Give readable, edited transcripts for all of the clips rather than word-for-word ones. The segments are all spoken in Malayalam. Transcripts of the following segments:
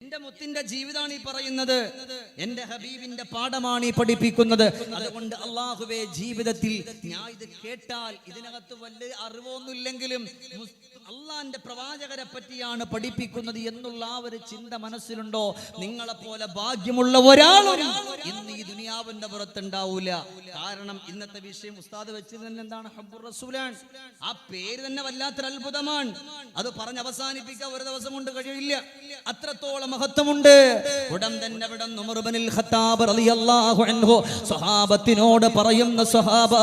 എന്റെ മുത്തിന്റെ ജീവിതമാണ് ഈ പറയുന്നത്, എന്റെ ഹബീബിന്റെ പാഠമാണ് ഈ പഠിപ്പിക്കുന്നത്. അതുകൊണ്ട് അള്ളാഹുവേ, ജീവിതത്തിൽ ഞാൻ ഇത് കേട്ടാൽ ഇതിനകത്ത് വലിയ അറിവൊന്നുമില്ലെങ്കിലും അള്ളാന്റെ പ്രവാചകരെ പറ്റിയാണ് പഠിപ്പിക്കുന്നത് എന്നുള്ള ആ ഒരു ചിന്ത മനസ്സിലുണ്ടോ? നിങ്ങളെപ്പോലെ ഭാഗ്യമുള്ള ഒരാളും ഇന്ന് ഈ ദുനിയാവിന്റെ പുറത്തുണ്ടാവൂല. കാരണം ഇന്നത്തെ വിഷയം ഉസ്താദ് വെച്ചത് തന്നെ എന്താണ്? ഹബ്ബുർ റസൂലാൻ. ആ പേര് തന്നെ വല്ലാത്തൊരു അത്ഭുതമാണ്. അത് പറഞ്ഞ് അവസാനിപ്പിക്കാൻ ഒരു ദിവസം കൊണ്ട് കഴിയില്ല, അത്രത്തോളം മഹത്വമുണ്ട്. ഉടൻ തന്നെ ഉമർ ഇബ്നുൽ ഖത്താബ് റളിയല്ലാഹു അൻഹു സ്വഹാബത്തിനോട് പറയുന്ന, സ്വഹാബ,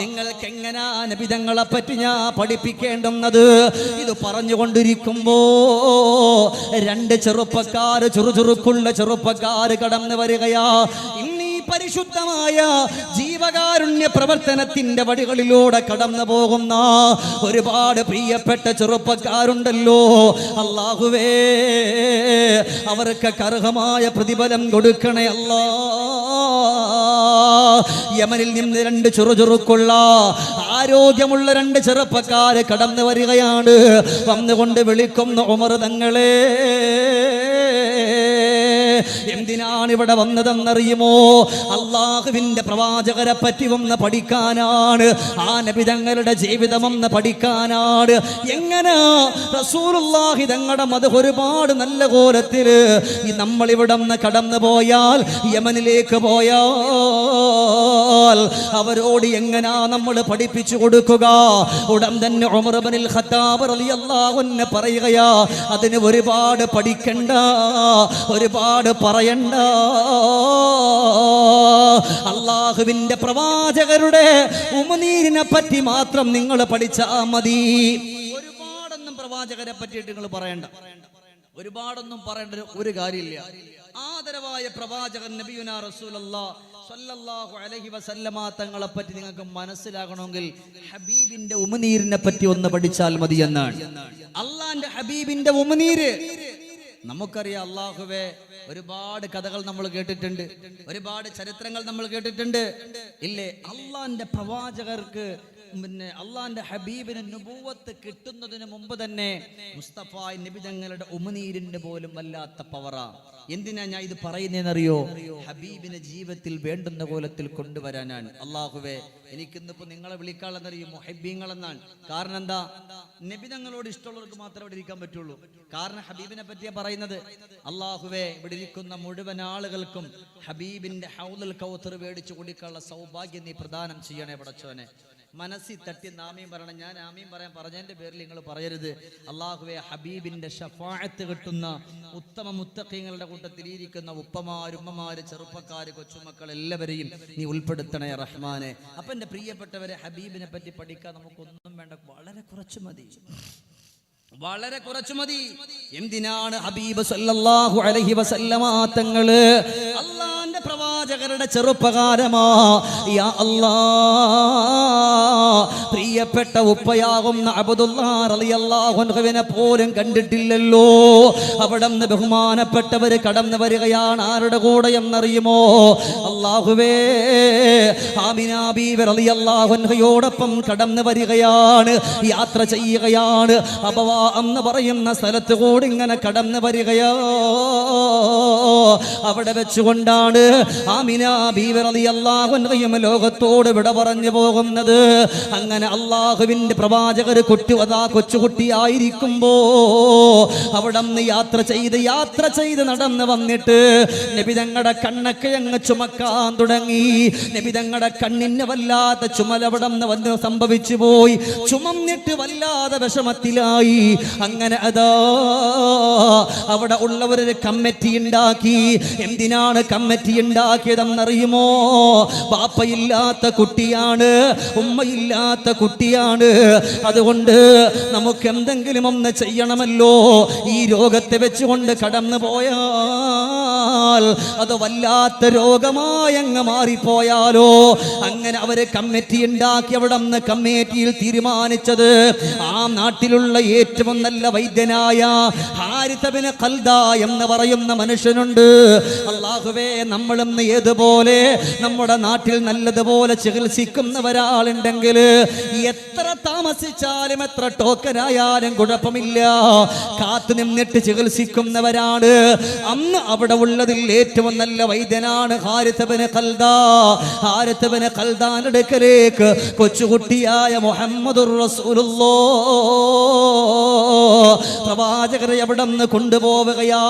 നിങ്ങൾക്ക് എങ്ങനാ നബി തങ്ങളെ പറ്റി ഞാൻ പഠിപ്പിക്കേണ്ടുന്നത്? ഇത് പറഞ്ഞുകൊണ്ടിരിക്കുമ്പോ രണ്ട് ചെറുപ്പക്കാര്, ചുറുചുറുക്കുള്ള ചെറുപ്പക്കാര് കടന്നു വരികയാ. പരിശുദ്ധമായ ജീവകാരുണ്യ പ്രവർത്തനത്തിന്റെ വഴികളിലൂടെ കടന്നു പോകുന്ന ഒരുപാട് പ്രിയപ്പെട്ട ചെറുപ്പക്കാരുണ്ടല്ലോ. അല്ലാഹുവേ, അവർക്ക് അർഹമായ പ്രതിഫലം കൊടുക്കണേ അല്ലാ. യമനിൽ നിന്ന് രണ്ട് ചുറുചുറുക്കുള്ള ആരോഗ്യമുള്ള രണ്ട് ചെറുപ്പക്കാര് കടന്നു വരികയാണ്. വന്നുകൊണ്ട് വിളിക്കുന്ന ഉമർ തങ്ങളെ, എന്തിനാണ് ഇവിടെ വന്നതെന്നറിയുമോ? അള്ളാഹുവിന്റെ പ്രവാചകരെ പറ്റി ഒന്ന് പഠിക്കാനാണ്. ആ നബി തങ്ങളുടെ ജീവിതം ഒന്ന് പഠിക്കാനാണ്. എങ്ങനെ റസൂലുള്ളാഹി തങ്ങളുടെ മദഹ് ഒരുപാട് നല്ല കോലത്തില് നമ്മൾ ഇവിടെ നിന്ന് കടന്നു പോയാൽ, യമനിലേക്ക് പോയാൽ അവരോട് എങ്ങനാ നമ്മൾ പഠിപ്പിച്ചു കൊടുക്കുക? ഉടൻ തന്നെ ഉമർ ഇബ്നുൽ ഖത്താബ് റളിയല്ലാഹു അൻഹു പറയുകയാ, അതിന് ഒരുപാട് പഠിക്കണ്ട, ഒരുപാട് പറയണ്ട. അള്ളാഹുവിന്റെ പ്രവാചകരുടെ ഉമിനീരിനെ പറ്റി മാത്രം നിങ്ങൾ പഠിച്ചാ മതി. ഒരുപാടൊന്നും പ്രവാചകരെ പറ്റിയിട്ട് നിങ്ങൾ പറയണ്ട, ഒരുപാടൊന്നും പറയേണ്ട ഒരു കാര്യമില്ല. ആദരവായ പ്രവാചകൻ നബിയുനാ റസൂലുള്ളാഹി സ്വല്ലല്ലാഹു അലൈഹി വസല്ലമ തങ്ങളെ പറ്റി നിങ്ങൾക്ക് മനസ്സിലാകണമെങ്കിൽ ഹബീബിന്റെ ഉമിനീരിനെ പറ്റി ഒന്ന് പഠിച്ചാൽ മതി എന്നാണ്. അള്ളാന്റെ ഹബീബിന്റെ ഉമിനീര് നമുക്കറിയാം. അല്ലാഹുവേ, ഒരുപാട് കഥകൾ നമ്മൾ കേട്ടിട്ടുണ്ട്, ഒരുപാട് ചരിത്രങ്ങൾ നമ്മൾ കേട്ടിട്ടുണ്ട്, ഇല്ലേ? അള്ളാന്റെ പ്രവാചകർക്ക്, പിന്നെ അള്ളാന്റെ ഹബീബിന് നുബുവത്ത് കിട്ടുന്നതിന് മുമ്പ് തന്നെ മുസ്തഫ നബി തങ്ങളുടെ ഉമിനീരിന്റെ പോലും വല്ലാത്ത പവറാ. എന്തിനാ ഞാൻ ഇത് പറയുന്നതെന്നറിയോ? ഹബീബിനെ ജീവിതത്തിൽ വേണ്ടുന്ന കോലത്തിൽ കൊണ്ടുവരാനാണ്. അല്ലാഹുവേ, എനിക്കിന്നിപ്പോ നിങ്ങളെ വിളിക്കാളെന്നറിയും മുഹബ്ബീങ്ങളെന്നാണ്. കാരണം എന്താ? നബി തങ്ങളോട് ഇഷ്ടമുള്ളവർക്ക് മാത്രമേ ഇവിടെ ഇരിക്കാൻ പറ്റുള്ളൂ. കാരണം ഹബീബിനെ പറ്റിയാ പറയുന്നത്. അല്ലാഹുവേ, ഇവിടെ ഇരിക്കുന്ന മുഴുവൻ ആളുകൾക്കും ഹബീബിന്റെ ഹൗദുൽ കൗസർ മേടിച്ചു കുടിക്കാനുള്ള സൗഭാഗ്യം നീ പ്രദാനം ചെയ്യണേ പടച്ചോനെ. മനസ്സിൽ തട്ടി ആമീൻ പറയണം. ഞാൻ ആമീൻ പറയാൻ പറഞ്ഞതിന്റെ പേരിൽ നിങ്ങൾ പറയരുത്. അല്ലാഹുവേ, ഹബീബിന്റെ ഷഫാഅത്ത് കിട്ടുന്ന ഉത്തമ മുത്തഖീങ്ങളുടെ കൂട്ടത്തിൽ ഇരിക്കുന്ന ഉപ്പമാര്, ഉമ്മമാര്, ചെറുപ്പക്കാര്, കൊച്ചുമക്കൾ എല്ലാവരെയും നീ ഉൾപ്പെടുത്തണേ റഹ്മാനെ. അപ്പൊ എന്റെ പ്രിയപ്പെട്ടവരെ, ഹബീബിനെ പറ്റി പഠിക്കാൻ നമുക്കൊന്നും വേണ്ട, വളരെ കുറച്ച് മതി, വളരെ കുറച്ചു മതി. എന്തിനാണ് ഹബീബ് സല്ലല്ലാഹു അലൈഹി വസല്ലമ തങ്ങള് അള്ളാന്റെ പ്രവാചകരുടെ ചെറുപ്പകാരമാ? യാ അല്ലാഹ്, പ്രിയപ്പെട്ട ഉപ്പയാകുന്ന അബ്ദുല്ലാഹ് റളിയല്ലാഹു അൻഹുവിനെ പോലും കണ്ടിട്ടില്ലല്ലോ. അവിടുന്ന് ബഹുമാനപ്പെട്ടവര് കടന്നു വരികയാണ്. ആരുടെ കൂടെ എന്നറിയുമോ? അല്ലാഹുവേ, ആമിന ബീവി റളിയല്ലാഹു അൻഹയോടൊപ്പം കടന്നു വരികയാണ്, യാത്ര ചെയ്യുകയാണ്. അബവാ എന്ന് പറയുന്ന സ്ഥലത്ത് കൂടി ഇങ്ങനെ കടന്നു വരികയോ. അവിടെ വെച്ചുകൊണ്ടാണ് ആമിന ബീവി റളിയല്ലാഹു അൻഹയും ലോകത്തോട് വിട പറഞ്ഞു പോകുന്നത്. അങ്ങനെ അള്ളാഹുവിന്റെ പ്രവാചകർ കൊച്ചുകുട്ടിയായിരിക്കുമ്പോ അവിടെ നിന്ന് യാത്ര ചെയ്ത് നടന്ന് വന്നിട്ട് നബി തങ്ങളുടെ കണ്ണൊക്കെ അങ്ങ് ചുമക്കാൻ തുടങ്ങി. നബി തങ്ങളുടെ കണ്ണിന് വല്ലാത്ത ചുമൽ അവിടെ നിന്ന് വന്ന് സംഭവിച്ചു പോയി. ചുമന്നിട്ട് വല്ലാതെ വിഷമത്തിലായി. അങ്ങനെ അതാ അവിടെ ഉള്ളവരൊരു കമ്മിറ്റി ഉണ്ടാക്കി. എന്തിനാണ് കമ്മിറ്റി ഉണ്ടാക്കിയതെന്നറിയുമോ? ബാപ്പയില്ലാത്ത കുട്ടിയാണ്, ഉമ്മയില്ലാത്ത കുട്ടിയാണ്. അതുകൊണ്ട് നമുക്ക് എന്തെങ്കിലും ഒന്ന് ചെയ്യണമല്ലോ. ഈ രോഗത്തെ വെച്ചുകൊണ്ട് കടന്നു പോയാൽ അത് വല്ലാത്ത രോഗമായി അങ്ങ് മാറിപ്പോയാലോ. അങ്ങനെ അവര് കമ്മിറ്റി ഉണ്ടാക്കി. അവിടെ നിന്ന് കമ്മിറ്റിയിൽ തീരുമാനിച്ചത് ആ നാട്ടിലുള്ള ഏറ്റവും നല്ല വൈദ്യനായ ഹാരിത ബിൻ ഖൽദ എന്ന് പറയുന്ന മനുഷ്യനുണ്ട്. അല്ലാഹുവേ, നമ്മളും ഏതുപോലെ നമ്മുടെ നാട്ടിൽ നല്ലതുപോലെ ചികിത്സിക്കുന്ന ഒരാളുണ്ടെങ്കിൽ എത്ര താമസിച്ചാലും എത്ര ടോക്കനായാലും കുഴപ്പമില്ല, കാത്തു നിന്നിട്ട് ചികിത്സിക്കുന്നവരാണ്. അന്ന് അവിടെ ഉള്ളതിൽ ഏറ്റവും നല്ല വൈദ്യനാണ് ഹാരിത്ത് ഇബ്നു ഖൽദ. ഹാരിത്ത് ഇബ്നു ഖൽദാന്റെ അടുക്കലേക്ക് കൊച്ചുകുട്ടിയായ മുഹമ്മദുർ റസൂലുള്ളാഹ് പ്രവാചകരെ അവിടെ നിന്ന് കൊണ്ടുപോവുകയാ.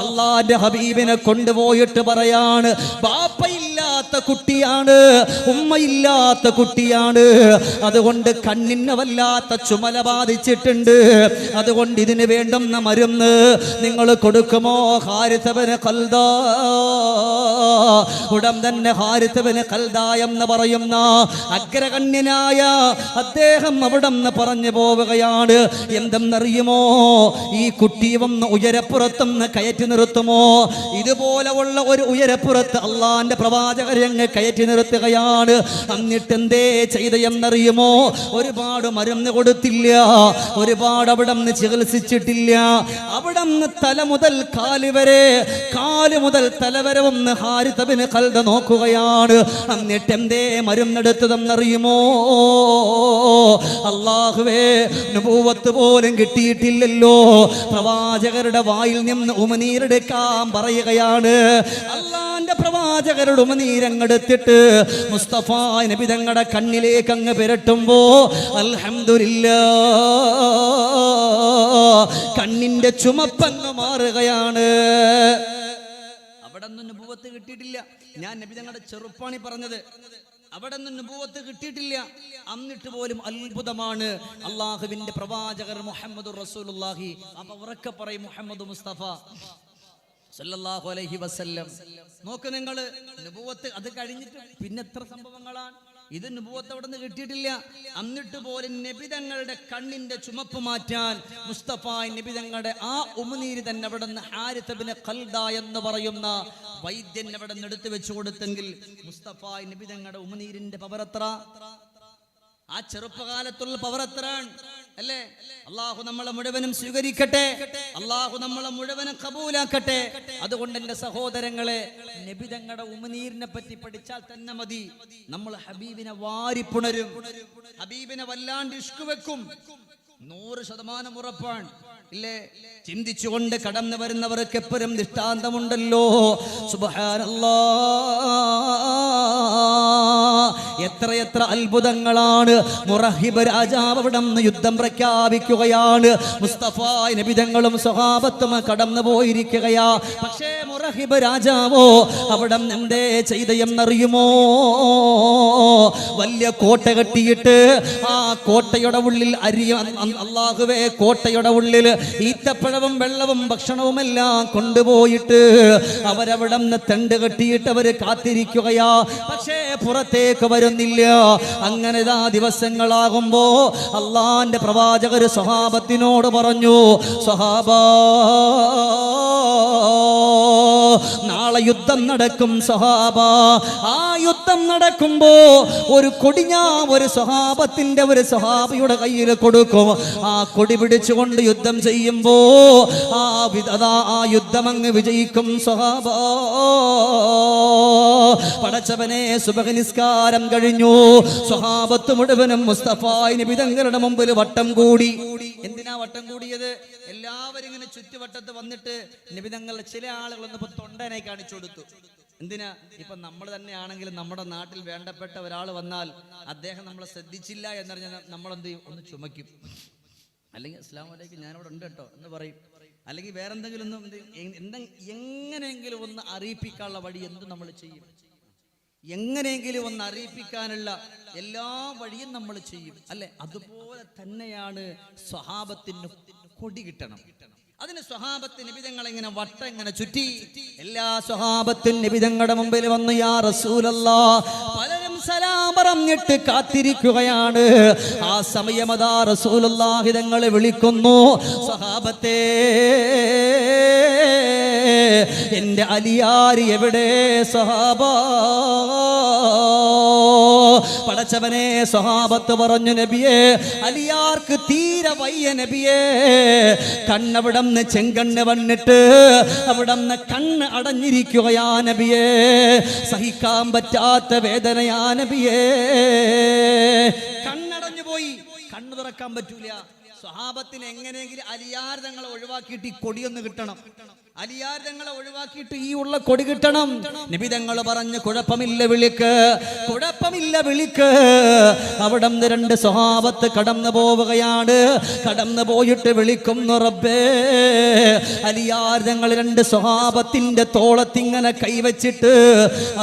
അള്ളാന്റെ ഹബീബിനെ കൊണ്ടുപോയിട്ട് പറയാണ്, ബാപ്പയില്ലാത്ത കുട്ടിയാണ്, ഉമ്മയില്ലാത്ത കുട്ടിയാണ്, അതുകൊണ്ട് കണ്ണിന് വല്ലാത്ത ചുമല ബാധിച്ചിട്ടുണ്ട്, അതുകൊണ്ട് ഇതിന് വേണ്ടുന്ന മരുന്ന് നിങ്ങൾ കൊടുക്കുമോ ഹാരിത്ത് ഇബ്നു ഖൽദ? ഉടൻ തന്നെ ഹാരിത്ത് ഇബ്നു ഖൽദ എന്ന് പറയുന്ന അഗ്രഗണ്യനായ അദ്ദേഹം അവിടെ നിന്ന് പറഞ്ഞു പോവുകയാണ്. എന്തെന്നറിയുമോ, ഈ കുട്ടിയെ ഒന്ന് ഉയരപ്പുറത്തുനിന്ന് കയറ്റി നിർത്തുമോ? ഇതുപോലെ ഉള്ള ഒരു ഉയരപ്പുറത്ത് അള്ളാന്റെ പ്രവാചകരെ അങ്ങ് കയറ്റി നിർത്തുകയാണ്. എന്നിട്ട് എന്തേ ചെയ്ത എന്നറിയുമോ? ഒരുപാട് മരുന്ന് കൊടുത്തില്ല, ഒരുപാട് അവിടെ നിന്ന് ചികിത്സിച്ചിട്ടില്ല. അവിടെ നിന്ന് തല മുതൽ കാല് വരെ, കാല് മുതൽ തല വരെ ഒന്ന് ഹാരിത്ത് ഇബ്നു ഖൽദ നോക്കുകയാണ്. എന്നിട്ട് എന്തേ മരുന്നെടുത്തതെന്നറിയുമോ? അല്ലാഹുവേ, നബുവത്ത് പോലും കിട്ടിയിട്ടില്ലല്ലോ, പ്രവാചകരുടെ വായിൽ നിന്ന് ഉമനീരെടുക്കാൻ പറയുകയാണ്. അള്ളാന്റെ പ്രവാചകരുടെ ഉമനീരങ്ങെടുത്തിട്ട് മുസ്തഫ നബി തങ്ങളുടെ കണ്ണിലേക്ക് അങ്ങ് പുരട്ടുമ്പോ അൽഹംദുലില്ലാഹ് കണ്ണിന്റെ ചുമപ്പങ്ങ് മാറുകയാണ്. അവിടെ ഒന്നും നബുവത്ത് കിട്ടിയിട്ടില്ല. ഞാൻ നബി തങ്ങളുടെ ചെറുപ്പാണി പറഞ്ഞത്. അവിടെ നിന്ന് നബുവത്ത് കിട്ടിയിട്ടില്ല. എന്നിട്ട് പോലും അത്ഭുതമാണ്. അള്ളാഹുവിന്റെ പ്രവാചകർ മുഹമ്മദുർ റസൂലുള്ളാഹി. അപ്പൊ ഉറക്കെ പറയും മുഹമ്മദ് മുസ്തഫ സല്ലല്ലാഹു അലൈഹി വസല്ലം. നോക്ക് നിങ്ങൾ, നബുവത്ത് അത് കഴിഞ്ഞിട്ട് പിന്നെ എത്ര സംഭവങ്ങളാണ്. ഇത് നബുവത്ത് അവിടെ നിന്ന് കിട്ടിയിട്ടില്ല. എന്നിട്ട് പോലും നബി തങ്ങളുടെ കണ്ണിന്റെ ചുമപ്പ് മാറ്റാൻ മുസ്തഫ നബി തങ്ങളുടെ ആ ഉമിനീര് തന്നെ അവിടെ നിന്ന് ഹാരിത്ത് ഇബ്നു ഖൽദ എന്ന് പറയുന്ന വൈദ്യൻ അവിടെ നിന്ന് എടുത്തു വെച്ചു കൊടുത്തെങ്കിൽ മുസ്തഫ നബി തങ്ങളുടെ ഉമിനീരിന്റെ പവർ എത്ര? ആ ചെറുപ്പകാലത്തുള്ള പവർ എത്രയാണ് അല്ലേ? അള്ളാഹു നമ്മളെ മുഴുവനും സ്വീകരിക്കട്ടെ, അള്ളാഹു നമ്മളെ മുഴുവനും കബൂലാക്കട്ടെ. അതുകൊണ്ട് എന്റെ സഹോദരങ്ങളെ, നബി തങ്ങളുടെ ഉമിനീരിനെ പറ്റി പഠിച്ചാൽ തന്നെ മതി. നമ്മൾ ഹബീബിനെ വാരിപ്പുണരും, ഹബീബിനെ വല്ലാണ്ട് ഇഷ്ക് വെക്കും. 100% ഉറപ്പാണ് ഇല്ലേ? ചിന്തിച്ചുകൊണ്ട് കടന്നു വരുന്നവർക്ക് എപ്പോഴും ദൃഷ്ടാന്തമുണ്ടല്ലോ. സുബ്ഹാനല്ലാഹ്, എത്രയെത്ര അത്ഭുതങ്ങളാണ്. മുറഹിബ് രാജാവ് അവിടെ നിന്ന് യുദ്ധം പ്രഖ്യാപിക്കുകയാണ്. മുസ്തഫ നബി തങ്ങളും സ്വഹാബത്തും കടന്നു പോയിരിക്കുകയാ. പക്ഷേ മുറഹിബ് രാജാവോ അവിടെ എന്തേ ചെയ്ത എന്നറിയുമോ? വലിയ കോട്ട കെട്ടിയിട്ട് ആ കോട്ടയുടെ ഉള്ളിൽ അല്ലാഹുവേ, കോട്ടയുടെ ഉള്ളിൽ ഈത്തപ്പഴവും വെള്ളവും ഭക്ഷണവും എല്ലാം കൊണ്ടുപോയിട്ട് അവരവിടെ നിന്ന് തെണ്ട് കെട്ടിയിട്ട് അവര് കാത്തിരിക്കുകയാ. പക്ഷേ പുറത്തേക്ക് വരുന്നില്ല. അങ്ങനെ ദിവസങ്ങളാകുമ്പോ അള്ളാന്റെ പ്രവാചകർ സ്വഹാബത്തിനോട് പറഞ്ഞു, സ്വഹാബാ, നാളെ യുദ്ധം നടക്കും സ്വഹാബാ. ആ യുദ്ധം നടക്കുമ്പോ ഒരു കൊടി ഞാൻ ഒരു സ്വഹാബത്തിന്റെ ഒരു സ്വഹാബിയുടെ കയ്യിൽ കൊടുക്കും. ആ കൊടി പിടിച്ചുകൊണ്ട് യുദ്ധം ചെയ്യുമ്പോ ആ യുദ്ധം അങ്ങ് വിജയിക്കും സ്വഹാബാ. പടച്ചവനെ, സുബഹ് നിസ്കാരം കഴിഞ്ഞു. സ്വഹാബത്ത് മുഴുവനും മുസ്തഫ നബി തങ്ങളുടെ മുമ്പിൽ വട്ടം കൂടി. എന്തിനാ വട്ടം കൂടിയത്? എല്ലാവരും ഇങ്ങനെ ചുറ്റുവട്ടത്ത് വന്നിട്ട് നബി തങ്ങളുടെ ചില ആളുകളൊന്നും ഇപ്പൊ തൊണ്ടനായി കാണിച്ചു കൊടുത്തു. എന്തിനാ? ഇപ്പൊ നമ്മൾ തന്നെയാണെങ്കിലും നമ്മുടെ നാട്ടിൽ വേണ്ടപ്പെട്ട ഒരാൾ വന്നാൽ അദ്ദേഹം നമ്മളെ ശ്രദ്ധിച്ചില്ല എന്നറിഞ്ഞാൽ നമ്മളെന്ത് ചെയ്യും? ഒന്ന് ചുമയ്ക്കും, അല്ലെങ്കിൽ അസ്സലാമു അലൈക്കും ഞാനവിടെ ഉണ്ട് കേട്ടോ എന്ന് പറയും, അല്ലെങ്കിൽ വേറെന്തെങ്കിലും എങ്ങനെയെങ്കിലും ഒന്ന് അറിയിപ്പിക്കാനുള്ള വഴി എന്ത് നമ്മൾ ചെയ്യും? എങ്ങനെയെങ്കിലും ഒന്ന് അറിയിപ്പിക്കാനുള്ള എല്ലാ വഴിയും നമ്മൾ ചെയ്യും അല്ലെ? അതുപോലെ തന്നെയാണ് സ്വഹാബത്തിന് കൊടി കിട്ടണം. അതിന് സ്വഹാബത്ത് നിബിതങ്ങൾ ഇങ്ങനെ വട്ടം ഇങ്ങനെ ചുറ്റി. എല്ലാ സ്വഹാബത്തും നിബിതങ്ങളുടെ മുമ്പിൽ വന്നു, യാ റസൂലല്ലാഹ്. പലരും സലാം പറഞ്ഞിട്ട് കാത്തിരിക്കുകയാണ്. ആ സമയം അതാ റസൂലുള്ളാഹി തങ്ങളെ വിളിക്കുന്നു, സ്വഹാബത്തേ എൻ്റെ അലിയാര് എവിടെ സഹാബ? പടച്ചവനെ, സ്വഹാബത്ത് പറഞ്ഞു, നബിയേ അലിയാർക്ക് തീരെ വയ്യ നബിയേ. കണ്ണവിടന്ന് ചെങ്കണ്ണ് വന്നിട്ട് അവിടന്ന് കണ്ണ് അടഞ്ഞിരിക്കുകയാ നബിയേ. സഹിക്കാൻ പറ്റാത്ത വേദനയാ നബിയേ. കണ്ണടഞ്ഞു പോയി, കണ്ണു തുറക്കാൻ പറ്റൂല. സ്വഹാബത്തിന് എങ്ങനെയെങ്കിലും അലിയാർ തങ്ങളെ ഒഴിവാക്കിയിട്ട് ഈ കൊടിയൊന്ന് കിട്ടണം. അലിയാർ തങ്ങളെ ഒഴിവാക്കിയിട്ട് ഈ ഉള്ള കൊടി കിട്ടണം. നബി തങ്ങൾ പറഞ്ഞു, കുഴപ്പമില്ല വിളിക്ക്, കുഴപ്പമില്ല വിളിക്ക്. അവിടെ നിന്ന് രണ്ട് സ്വഹാബത്ത് കടന്നു പോവുകയാണ്. കടന്നു പോയിട്ട് വിളിക്കുന്നു, റബ്ബേ. അലിയാർ തങ്ങൾ രണ്ട് സ്വഹാബത്തിന്റെ തോളത്തിങ്ങനെ കൈവച്ചിട്ട്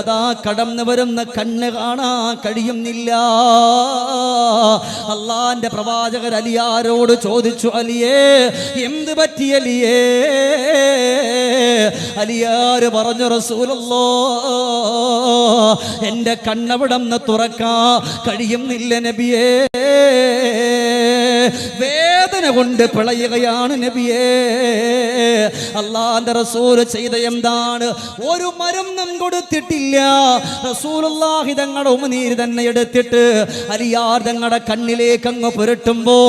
അതാ കടന്നു വരുന്ന കണ്ണ് കാണാൻ കഴിയുന്നില്ല. അള്ളാന്റെ പ്രവാചകർ അലിയാരോട് ചോദിച്ചു, അലിയേ എന്ത് പറ്റി അലിയേ? അലിയാര് പറഞ്ഞു, റസൂലല്ലാഹ് എന്റെ കണ്ണവിടന്ന് തുറക്കാൻ കഴിയുന്നില്ല നബിയേ. വേദന കൊണ്ട് പിളയുകയാണ് നബിയേ. അല്ലാഹുവിന്റെ റസൂൽ ചെയ്ത എന്താണ്? ഒരു മരുന്നും കൊടുത്തിട്ടില്ല. റസൂലുള്ളാഹി തങ്ങളുടെ ഉമിനീര് തന്നെ എടുത്തിട്ട് അലിയാർ തങ്ങളുടെ കണ്ണിലേക്ക് അങ്ങ് പുരട്ടുമ്പോ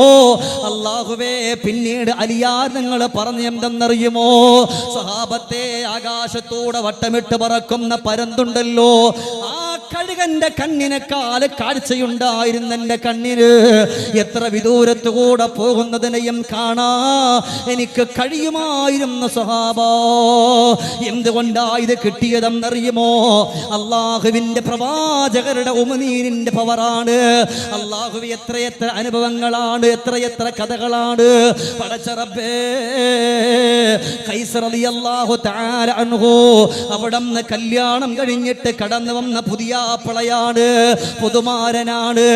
അല്ലാഹുവേ, പിന്നീട് അലിയാർ തങ്ങൾ പറഞ്ഞു എന്തെന്നറിയുമോ? സഹാബത്തെ, ആകാശത്തൂടെ വട്ടമിട്ട് പറക്കുന്ന പരന്തുണ്ടല്ലോ, ആ കഴുകന്റെ കണ്ണിനെക്കാൾ കാഴ്ചയുണ്ടായിരുന്ന എന്റെ കണ്ണിന് എത്ര വിദൂരത്തുകൂടെ പോകുന്നതിനെയും കാണാ എനിക്ക് കഴിയുമായിരുന്ന സ്വഹാബ. എന്തുകൊണ്ടാ ഇത് കിട്ടിയതെന്നറിയുമോ? അള്ളാഹുവിന്റെ പ്രവാചകരുടെ ഉമിനീരിന്റെ പവറാണ്. അള്ളാഹു എത്രയെത്ര അനുഭവങ്ങളാണ്, എത്രയെത്ര കഥകളാണ്. പടച്ച റബ്ബേ, ഖൈസർ റളിയല്ലാഹു തആല അൻഹു അവിടുന്ന് കല്യാണം കഴിഞ്ഞിട്ട് കടന്നു വന്ന പുതിയ പിളയാണ്, പുതുമാരനാണ്.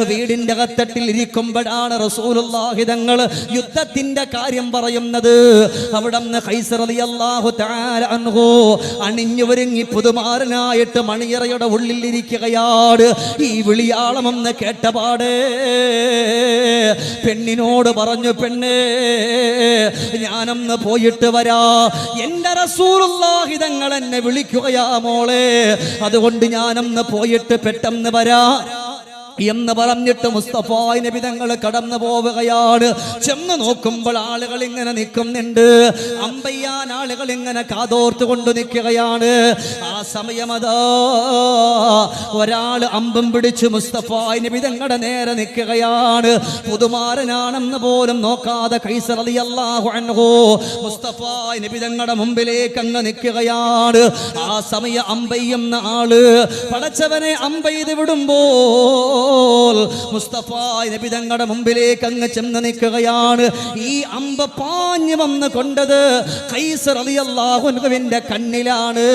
വീടിന്റെ അകത്തട്ടിൽ ഇരിക്കുമ്പോഴാണ് റസൂലുള്ളാഹി തങ്ങൾ യുദ്ധത്തിന്റെ കാര്യം പറയുന്നത്. അവിടുന്ന് ഖൈസർ റളിയല്ലാഹു തആല അൻഹു അണിഞ്ഞു ഒരുങ്ങി പുതുമാരനായിട്ട് മണിയറയുടെ ഉള്ളിൽ ഇരിക്കുകയാണ്. ഈ വിളിയാളമെന്ന് കേട്ടപാടെ പെണ്ണിനോട് പറഞ്ഞു, പെണ്ണേ ഞാനൊന്ന് പോയിട്ട് വരാ, എന്റെ റസൂലുള്ളാഹി തങ്ങൾ എന്നെ വിളിക്കുകയാ മോളെ, അതുകൊണ്ട് ഞാനൊന്ന് പോയിട്ട് പെട്ടെന്ന് വരാ എന്ന് പറഞ്ഞിട്ട് മുസ്തഫ നബി തങ്ങൾ കടന്നു പോവുകയാണ്. ചെന്ന് നോക്കുമ്പോൾ ആളുകൾ ഇങ്ങനെ നിൽക്കുന്നുണ്ട്. അമ്പയ്യാൻ ആളുകൾ ഇങ്ങനെ കാതോർത്ത് കൊണ്ട് നിൽക്കുകയാണ്. ആ സമയമതാ ഒരാൾ അമ്പം പിടിച്ച് മുസ്തഫ നബി തങ്ങളുടെ നേരെ നിൽക്കുകയാണ്. പുതുമാരനാണെന്ന് പോലും നോക്കാതെ ഖൈസർ റളിയല്ലാഹു അൻഹു മുസ്തഫ നബി തങ്ങളുടെ മുമ്പിലേക്ക് അങ്ങ് നിൽക്കുകയാണ്. ആ സമയം അമ്പയ്യുന്ന ആള് പടച്ചവനെ അമ്പെയ്ത് വിടുമ്പോ മുസ്തഫ നബി തങ്ങളുടെ മുമ്പിലേക്ക് അങ്ങ് ചെന്ന് നിൽക്കുകയാണ്. ഈ അമ്പ പാഞ്ഞു വന്ന് കൊണ്ടത് ഖൈസർ റളിയല്ലാഹു അൻഹുവിന്റെ കണ്ണിലാണ്.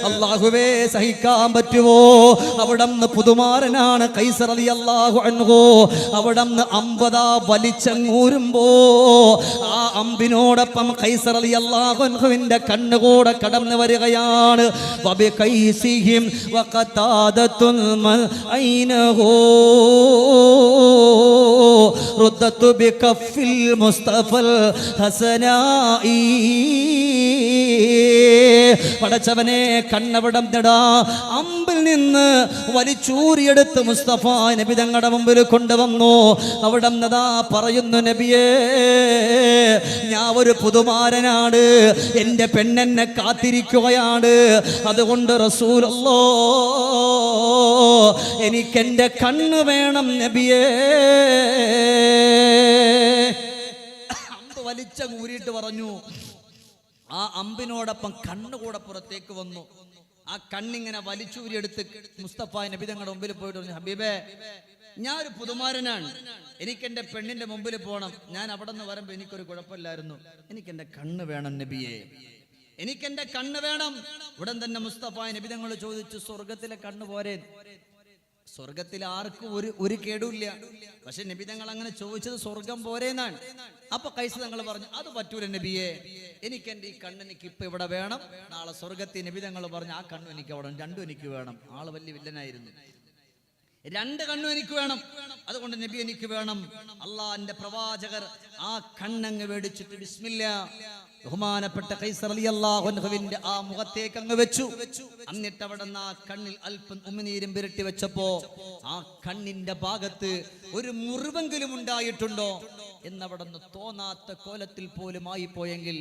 അല്ലാഹുവേ, സഹിക്കാൻ പറ്റുമോ? അവിടന്ന് പുതുമാരനാണ് ഖൈസർ റളിയല്ലാഹു അൻഹു. അവിടന്ന് അമ്പതാ വലിച്ചങ്ങൂരുമ്പോ ആ അമ്പിനോടൊപ്പം ഖൈസർ റളിയല്ലാഹു അൻഹുവിന്റെ കണ്ണുകൂടെ കടന്നു വരികയാണ്. വബി ഖൈസിഹിം വഖതാദത്തുൽ ഐനഹു ردت بكف المصطفى الحسنائي. പടച്ചവനെ, കണ്ണവിടം നെടാ അമ്പിൽ നിന്ന് വലിച്ചൂരിയെടുത്ത് മുസ്തഫ നബി തങ്ങളുടെ മുമ്പിൽ കൊണ്ടുവന്നു. അവിടെ നദാ പറയുന്നു, നബിയേ ഞാൻ ഒരു പുതുമാരനാണ്, എൻ്റെ പെണ്ണെന്നെ കാത്തിരിക്കുകയാണ്, അതുകൊണ്ട് റസൂലല്ലാഹ് എനിക്കെൻ്റെ കണ്ണ് വേണം നബിയേ. അമ്പ് വലിച്ച കൂരിയിട്ട് പറഞ്ഞു. ആ അമ്പിനോടൊപ്പം കണ്ണുകൂടെ പുറത്തേക്ക് വന്നു. ആ കണ്ണിങ്ങനെ വലിച്ചൂരിയെടുത്ത് മുസ്തഫ നബി തങ്ങളുടെ മുമ്പിൽ പോയിട്ട് പറഞ്ഞു, ഹബീബേ ഞാനൊരു പുതുമാരനാണ്, എനിക്കെൻ്റെ പെണ്ണിന്റെ മുമ്പിൽ പോകണം. ഞാൻ അവിടെ നിന്ന് വരുമ്പോൾ എനിക്കൊരു കുഴപ്പമില്ലായിരുന്നു, എനിക്കെൻ്റെ കണ്ണ് വേണം നബിയെ, എനിക്കെൻ്റെ കണ്ണ് വേണം. ഉടൻ തന്നെ മുസ്തഫ നബി തങ്ങൾ ചോദിച്ചു, സ്വർഗത്തിലെ കണ്ണ് പോരെ? സ്വർഗത്തിൽ ആർക്കും ഒരു കേടുമില്ല. പക്ഷെ നബി തങ്ങൾ അങ്ങനെ ചോദിച്ചത് സ്വർഗം പോരേന്നാണ്. അപ്പൊ ഖൈസർ തങ്ങൾ പറഞ്ഞു, അത് പറ്റൂല നബിയെ, എനിക്കെന്റെ ഈ കണ്ണ് എനിക്ക് ഇപ്പൊ ഇവിടെ വേണം, നാളെ സ്വർഗത്തിൽ. നബി തങ്ങൾ പറഞ്ഞു, ആ കണ്ണും എനിക്ക് അവിടെ, രണ്ടും എനിക്ക് വേണം. ആള് വലിയ വില്ലനായിരുന്നു. രണ്ട് കണ്ണും എനിക്ക് വേണം, അതുകൊണ്ട് നബി എനിക്ക് വേണം. അള്ളാന്റെ പ്രവാചകർ ആ കണ്ണങ്ങ് മേടിച്ചിട്ട് ബിസ്മില്ലാ ബഹുമാനപ്പെട്ട ഖൈസ് റളിയല്ലാഹു അൻഹുവിന്റെ ആ മുഖത്തേക്ക് അങ്ങ് വെച്ചു. എന്നിട്ട് അവിടെ നിന്ന് ആ കണ്ണിൽ അല്പം ഉമിനീരും പുരട്ടി വെച്ചപ്പോ ആ കണ്ണിന്റെ ഭാഗത്ത് ഒരു മുറിവെങ്കിലും ഉണ്ടായിട്ടുണ്ടോ എന്നവിടെ നിന്ന് തോന്നാത്ത കോലത്തിൽ പോലും ആയിപ്പോയെങ്കിൽ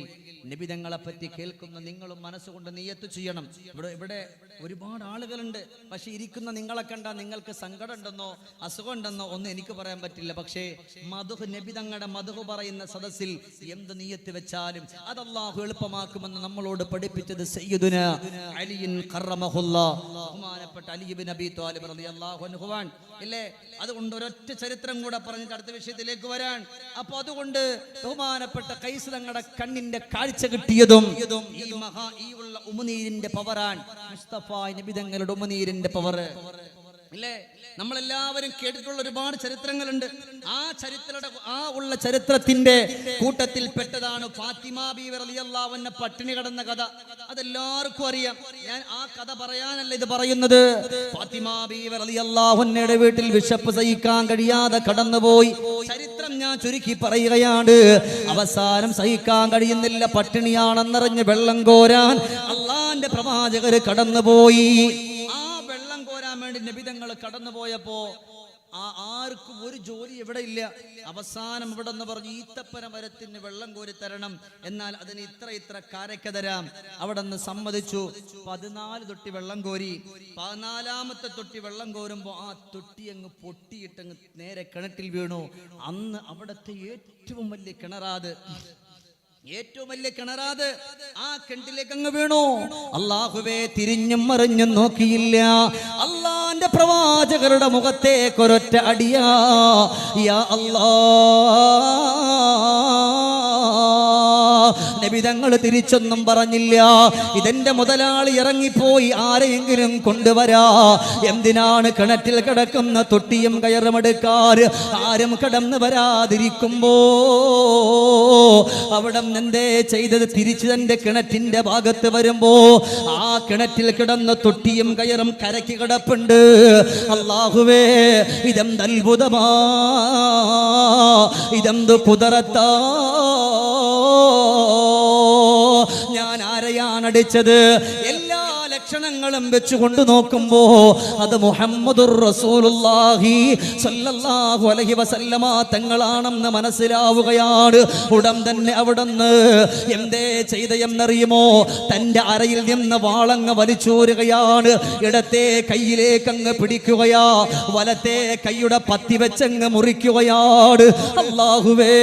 നബി തങ്ങളെ പറ്റി കേൾക്കുന്ന നിങ്ങളും മനസ്സുകൊണ്ട് നിയ്യത്ത് ചെയ്യണം. ഇവിടെ ഒരുപാട് ആളുകളുണ്ട്. പക്ഷെ ഇരിക്കുന്ന നിങ്ങളെ കണ്ടാൽ നിങ്ങൾക്ക് സങ്കടം ഉണ്ടെന്നോ അസുഖം ഉണ്ടെന്നോ ഒന്നും എനിക്ക് പറയാൻ പറ്റില്ല. പക്ഷേ മദ്ഹ് നബി തങ്ങളുടെ മദ്ഹ് പറയുന്ന സദസ്സിൽ എന്ത് നിയ്യത്ത് വെച്ചാലും അത് അല്ലാഹു എളുപ്പമാക്കുമെന്ന് നമ്മളോട് പഠിപ്പിച്ചത് സയ്യിദുനാ അലിൻ ഖറമഹുല്ലാഹ്, ബഹുമാനപ്പെട്ട അലി ഇബ്നു അബീ ത്വാലിബ് റളിയല്ലാഹു അൻഹു ഇല്ലേ. അതുകൊണ്ട് ഒരൊറ്റ ചരിത്രം കൂടെ പറഞ്ഞിട്ട് അടുത്ത വിഷയത്തിലേക്ക് വരാൻ. അപ്പൊ അതുകൊണ്ട് ബഹുമാനപ്പെട്ട ഖൈസ് തങ്ങളുടെ കണ്ണിന്റെ കാഴ്ച കിട്ടിയതും ഈ ഉള്ള ഉമിനീരിന്റെ പവറാൻ. മുസ്തഫ നബി തങ്ങളുടെ ഉമിനീരിന്റെ പവർ ഇല്ലേ. നമ്മളെല്ലാവരും കേട്ടിട്ടുള്ള ഒരുപാട് ചരിത്രങ്ങളുണ്ട്. ആ ചരിത്രത്തിന്റെ കൂട്ടത്തിൽ പെട്ടതാണ് ഫാത്തിമ ബീവി റളിയല്ലാഹു അൻഹ പട്ടിണി കിടന്ന കഥ. അതെല്ലാവർക്കും അറിയാം. ഞാൻ ആ കഥ പറയാനല്ല ഇത് പറയുന്നത്. ഫാത്തിമ ബീവി റളിയല്ലാഹു അൻഹയുടെ വീട്ടിൽ വിശപ്പ് സഹിക്കാൻ കഴിയാതെ കടന്നുപോയി. ചരിത്രം ഞാൻ ചുരുക്കി പറയുകയാണ്. അവസാനം സഹിക്കാൻ കഴിയുന്നില്ല, പട്ടിണിയാണെന്നറിഞ്ഞ് വെള്ളം കോരാൻ അള്ളാന്റെ പ്രവാചകര് കടന്നുപോയി. നബി തങ്ങൾ കടന്നുപോയപ്പോ ആർക്കും ഒരു ജോലി ഇവിടെ ഇല്ല. അവസാനം ഇവിടെ നിന്ന് പറഞ്ഞു, ഈത്തപ്പന മരത്തിന് വെള്ളം കോരി തരണം, എന്നാൽ അതിന് ഇത്ര കാരക്ക തരാം. അവിടെ നിന്ന് സമ്മതിച്ചു. 14 തൊട്ടി വെള്ളം കോരി. 14ാമത്തെ തൊട്ടി വെള്ളം കോരുമ്പോ ആ തൊട്ടി അങ്ങ് പൊട്ടിയിട്ടങ്ങ് നേരെ കിണറ്റിൽ വീണു. അന്ന് അവിടത്തെ ഏറ്റവും വലിയ കിണറാത് ആ കിണറ്റിലേക്ക് അങ്ങ് വീണു. അല്ലാഹുവേ, തിരിഞ്ഞും മറിഞ്ഞും നോക്കിയില്ല. അള്ളാന്റെ പ്രവാചകരുടെ മുഖത്തേക്ക് ഒരൊറ്റ അടിയാ. യാ നബി തങ്ങൾ തിരിച്ചൊന്നും പറഞ്ഞില്ല. ഇതെന്റെ മുതലാളി ഇറങ്ങിപ്പോയി, ആരെയെങ്കിലും കൊണ്ടുവരാ. എന്തിനാണ് കിണറ്റിൽ കിടക്കുന്ന തൊട്ടിയും കയറുമെടുക്കാൻ ആരും കടന്നു വരാതിരിക്കുമ്പോ അവിടെ എന്തേ ചെയ്തത്? തിരിച്ചു തന്റെ കിണറ്റിന്റെ ഭാഗത്ത് വരുമ്പോ ആ കിണറ്റിൽ കിടന്ന തൊട്ടിയും കയറും കരയ്ക്ക് കിടപ്പുണ്ട്. അല്ലാഹുവേ, ഇതെന്ത് അത്ഭുതമാ, ഇതെന്ത് കുദറത്താ. ഞാൻ ആരെയാണ് അടിച്ചത്? എല്ലാ ലക്ഷണങ്ങളും വെച്ചുകൊണ്ട് നോക്കുമ്പോ അത് മുഹമ്മദുർ റസൂലുള്ളാഹി സ്വല്ലല്ലാഹു അലൈഹി വസല്ലമ തങ്ങളാണെന്ന് മനസ്സിലാവുകയാണ്. ഉടൻ തന്നെ അവിടുന്ന് എന്തേ ചെയ്തയെന്നറിയുമോ? തന്റെ അരയിൽ നിന്ന് വാളങ്ങ് വലിച്ചൂരുകയാണ്. ഇടത്തെ കയ്യിലേക്ക് അങ്ങ് പിടിക്കുകയാ, വലത്തെ കൈയുടെ പത്തി വെച്ചങ്ങ് മുറിക്കുകയാണ്. അല്ലാഹുവേ,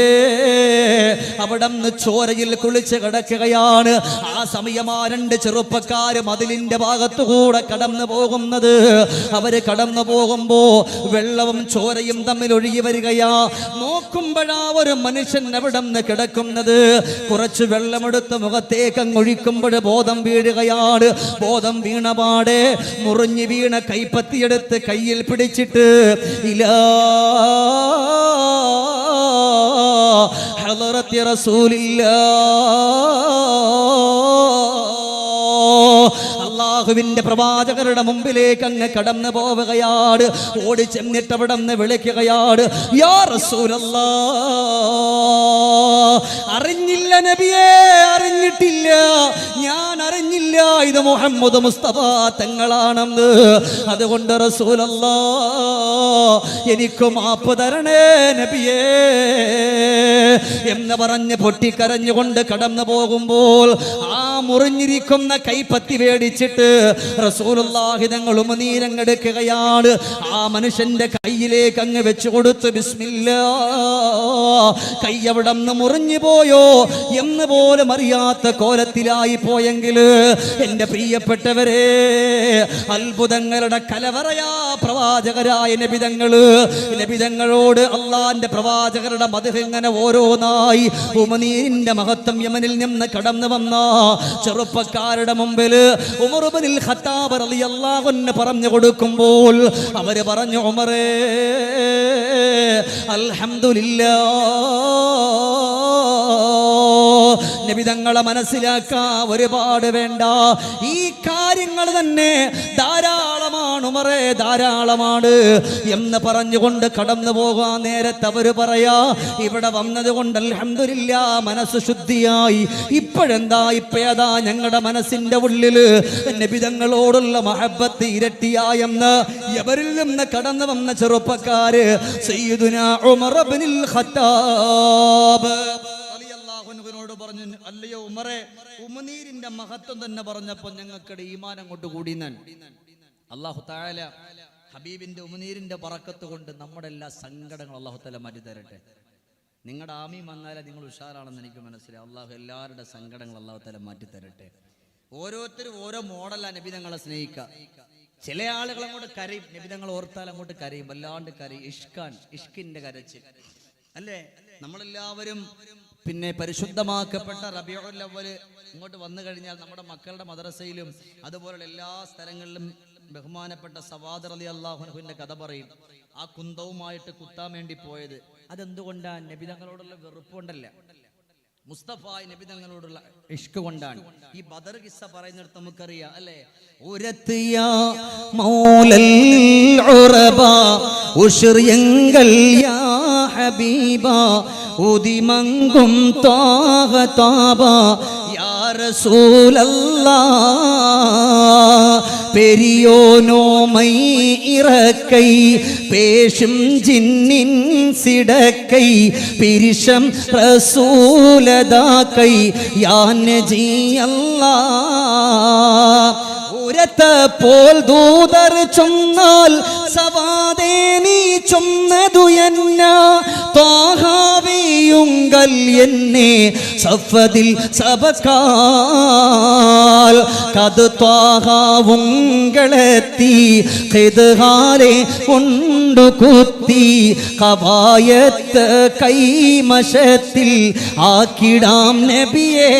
അവിടുന്ന് ചോരയിൽ കുളിച്ച് കിടക്കുകയാണ്. ആ സമയം ആ 2 ചെറുപ്പക്കാര് മതിലിന്റെ ഭാഗത്തുകൂടെ കടന്നു പോകുന്നത്. അവര് കടന്നു പോകുമ്പോ വെള്ളവും ചോരയും തമ്മിൽ ഒഴുകി വരികയാ. നോക്കുമ്പോഴാ ഒരു മനുഷ്യൻ അവിടെ നിന്ന് കിടക്കുന്നത്. കുറച്ച് വെള്ളമെടുത്ത് മുഖത്തേക്ക് അങ്ങൊഴിക്കുമ്പോൾ ബോധം വീഴുകയാണ്. ബോധം വീണപാടെ മുറിഞ്ഞു വീണ കൈപ്പത്തിയെടുത്ത് കയ്യിൽ പിടിച്ചിട്ട് ഇലാ ഹളറത്തി റസൂലില്ലാഹ്, അല്ലാഹുവിന്റെ പ്രവാചകരുടെ മുമ്പിലേക്ക് അങ്ങ് കടന്നു പോവുകയാണ്. ഓടി ചെന്നിട്ട് അവിടെ നിന്ന് വിളിക്കുകയാണ്, യാ റസൂലല്ലാഹ്. അറിഞ്ഞില്ല നബിയേ, അറിഞ്ഞിട്ടില്ല, ഞാൻ അറിഞ്ഞില്ല ഇത് മുഹമ്മദ് മുസ്തഫ തങ്ങളാണെന്ന്. അതുകൊണ്ട് റസൂലല്ലാഹ്, എനിക്ക് മാപ്പ് തരണേ നബിയേ എന്ന് പറഞ്ഞ് പൊട്ടിക്കരഞ്ഞുകൊണ്ട് കടന്നു പോകുമ്പോൾ ആ മുറിഞ്ഞിരിക്കുന്ന കൈപ്പത്തി വേടിച്ചിട്ട് റസൂലുള്ളാഹി തങ്ങൾ ഉമിനീരങ്ങെടുക്കുകയാണ്. ആ മനുഷ്യന്റെ കയ്യിലേക്ക് അങ്ങ് വെച്ചു കൊടുത്ത് ബിസ്മില്ലാഹ്. കൈ അവിടെ നിന്ന് മുറിഞ്ഞു പോയോ എന്ന് പോലും അറിയാത്ത കോലത്തിലായി പോയെങ്കിൽ എന്റെ പ്രിയപ്പെട്ടവരെ, അത്ഭുതങ്ങളുടെ കലവറയാ പ്രവാചകരായ നബിതങ്ങളോട് അള്ളാന്റെ പ്രവാചകരുടെ മദ്ഹ് ഇങ്ങനെ ഓരോന്നായി ഉമിനീരിന്റെ മഹത്വം യമനിൽ നിന്ന് കടന്നു വന്ന ചെറുപ്പക്കാരുടെ മുമ്പിൽ ഉമർ ഇബ്നുൽ ഖത്താബ് റളിയല്ലാഹു അൻഹു പറഞ്ഞു കൊടുക്കുമ്പോൾ അവര് പറഞ്ഞു, ഉമറേ അൽഹംദുലില്ലാഹ്, നബിതങ്ങളെ മനസ്സിലാക്കാ ഒരുപാട് വേണ്ട. ഈ കാര്യങ്ങൾ തന്നെ ധാരാളമാണ് ഉമറേ, ധാരാളമാണ് എന്ന് പറഞ്ഞുകൊണ്ട് കടന്നു പോകാൻ നേരത്തെ അവര് പറയാ, ഇവിടെ വന്നത് കൊണ്ട് അൽഹംദുലില്ലാ മനസ്സ് ശുദ്ധിയായി. ഇപ്പോഴെന്താ, ഇപ്പേതാ ഞങ്ങളുടെ മനസ്സിന്റെ ഉള്ളില് നബിതങ്ങളോടുള്ള മഹബത്ത് ഇരട്ടിയായെന്ന് എവരിൽ നിന്ന് കടന്നു വന്ന ചെറുപ്പക്കാര് സയ്യിദുനാ ഉമർ ഇബ്നുൽ ഖത്താബ് റളിയല്ലാഹു അൻഹുവിനോട് പറഞ്ഞു, അല്ലയോ ഉമറേ, ഉമനീരിന്റെ മഹത്വം തന്നെ പറഞ്ഞപ്പോൾ ഞങ്ങൾക്കിടെ ഈമാൻ അങ്ങോട്ട് കൂടിയെന്നാൻ. അല്ലാഹു തആല ഹബീബിന്റെ ഉമനീരിന്റെ ബറക്കത്ത് കൊണ്ട് നമ്മുടെ എല്ലാ സങ്കടങ്ങളും അല്ലാഹു തആല മാറ്റി തരട്ടെ. നിങ്ങളുടെ ആമീൻ വന്നാലേ നിങ്ങൾ ഉഷാറാണെന്ന് എനിക്ക് മനസ്സിലായി. അല്ലാഹു എല്ലാവരുടെ സങ്കടങ്ങൾ അല്ലാഹു തആല മാറ്റി തരട്ടെ. ഓരോരുത്തരും ഓരോ മോഡലാണ് നബിതങ്ങളെ സ്നേഹിക്കുക. ചില ആളുകൾ അങ്ങോട്ട് കരയും, നബിതങ്ങൾ ഓർത്താൽ അങ്ങോട്ട് കരയും, വല്ലാണ്ട് കരയും. ഇഷ്കിന്റെ കരച്ച് അല്ലേ? നമ്മളെല്ലാവരും പിന്നെ പരിശുദ്ധമാക്കപ്പെട്ട റബീഉൽ അവ്വൽ ഇങ്ങോട്ട് വന്നു കഴിഞ്ഞാൽ നമ്മുടെ മക്കളുടെ മദ്രസയിലും അതുപോലുള്ള എല്ലാ സ്ഥലങ്ങളിലും ബഹുമാനപ്പെട്ട സവാദ് റളിയല്ലാഹു അൻഹുവിന്റെ കഥ പറയും. ആ കുന്തവുമായിട്ട് കുത്താൻ വേണ്ടി പോയത് അതെന്തുകൊണ്ടാണ്? നബിതങ്ങളോടുള്ള വെറുപ്പ് കൊണ്ടല്ല, മുസ്തഫ നബിതങ്ങളോടുള്ള ഇഷ്ക് കൊണ്ടാണ്. ഈ ബദർ കിസ്സ പറയുന്നിടത്ത് നമുക്കറിയാം അല്ലേ? ഉരത്തിയാ മൗലൽ ഉറബ ഉശ്രിയങ്കൽ യാ ഹബീബ ഉദിമങ്കും താഹ താബ യാ റസൂലല്ലാഹ് പെരിയോനോ മൈ ഇറക്കൈ പേശും ജിന്നിൻ സിടക്കൈ പിരിശം റസൂലദാക്കൈ യാ നജി അല്ലാഹ് ഉരത്ത പോൽ ദൂതർ ചൊന്നാൽ സവാദേ നീ ചൊന്നതു എന്ന ത്വാഹാവിയുങ്കൽ എന്നെ സഫദിൽ സബകാൽ കത് ത്വാഹാവുങ്കളെത്തി ഖിദ്ഹാലെ കൊണ്ടു കുത്തി കവായത്ത് കൈമശത്തിൽ ആക്കിടാം നബിയേ.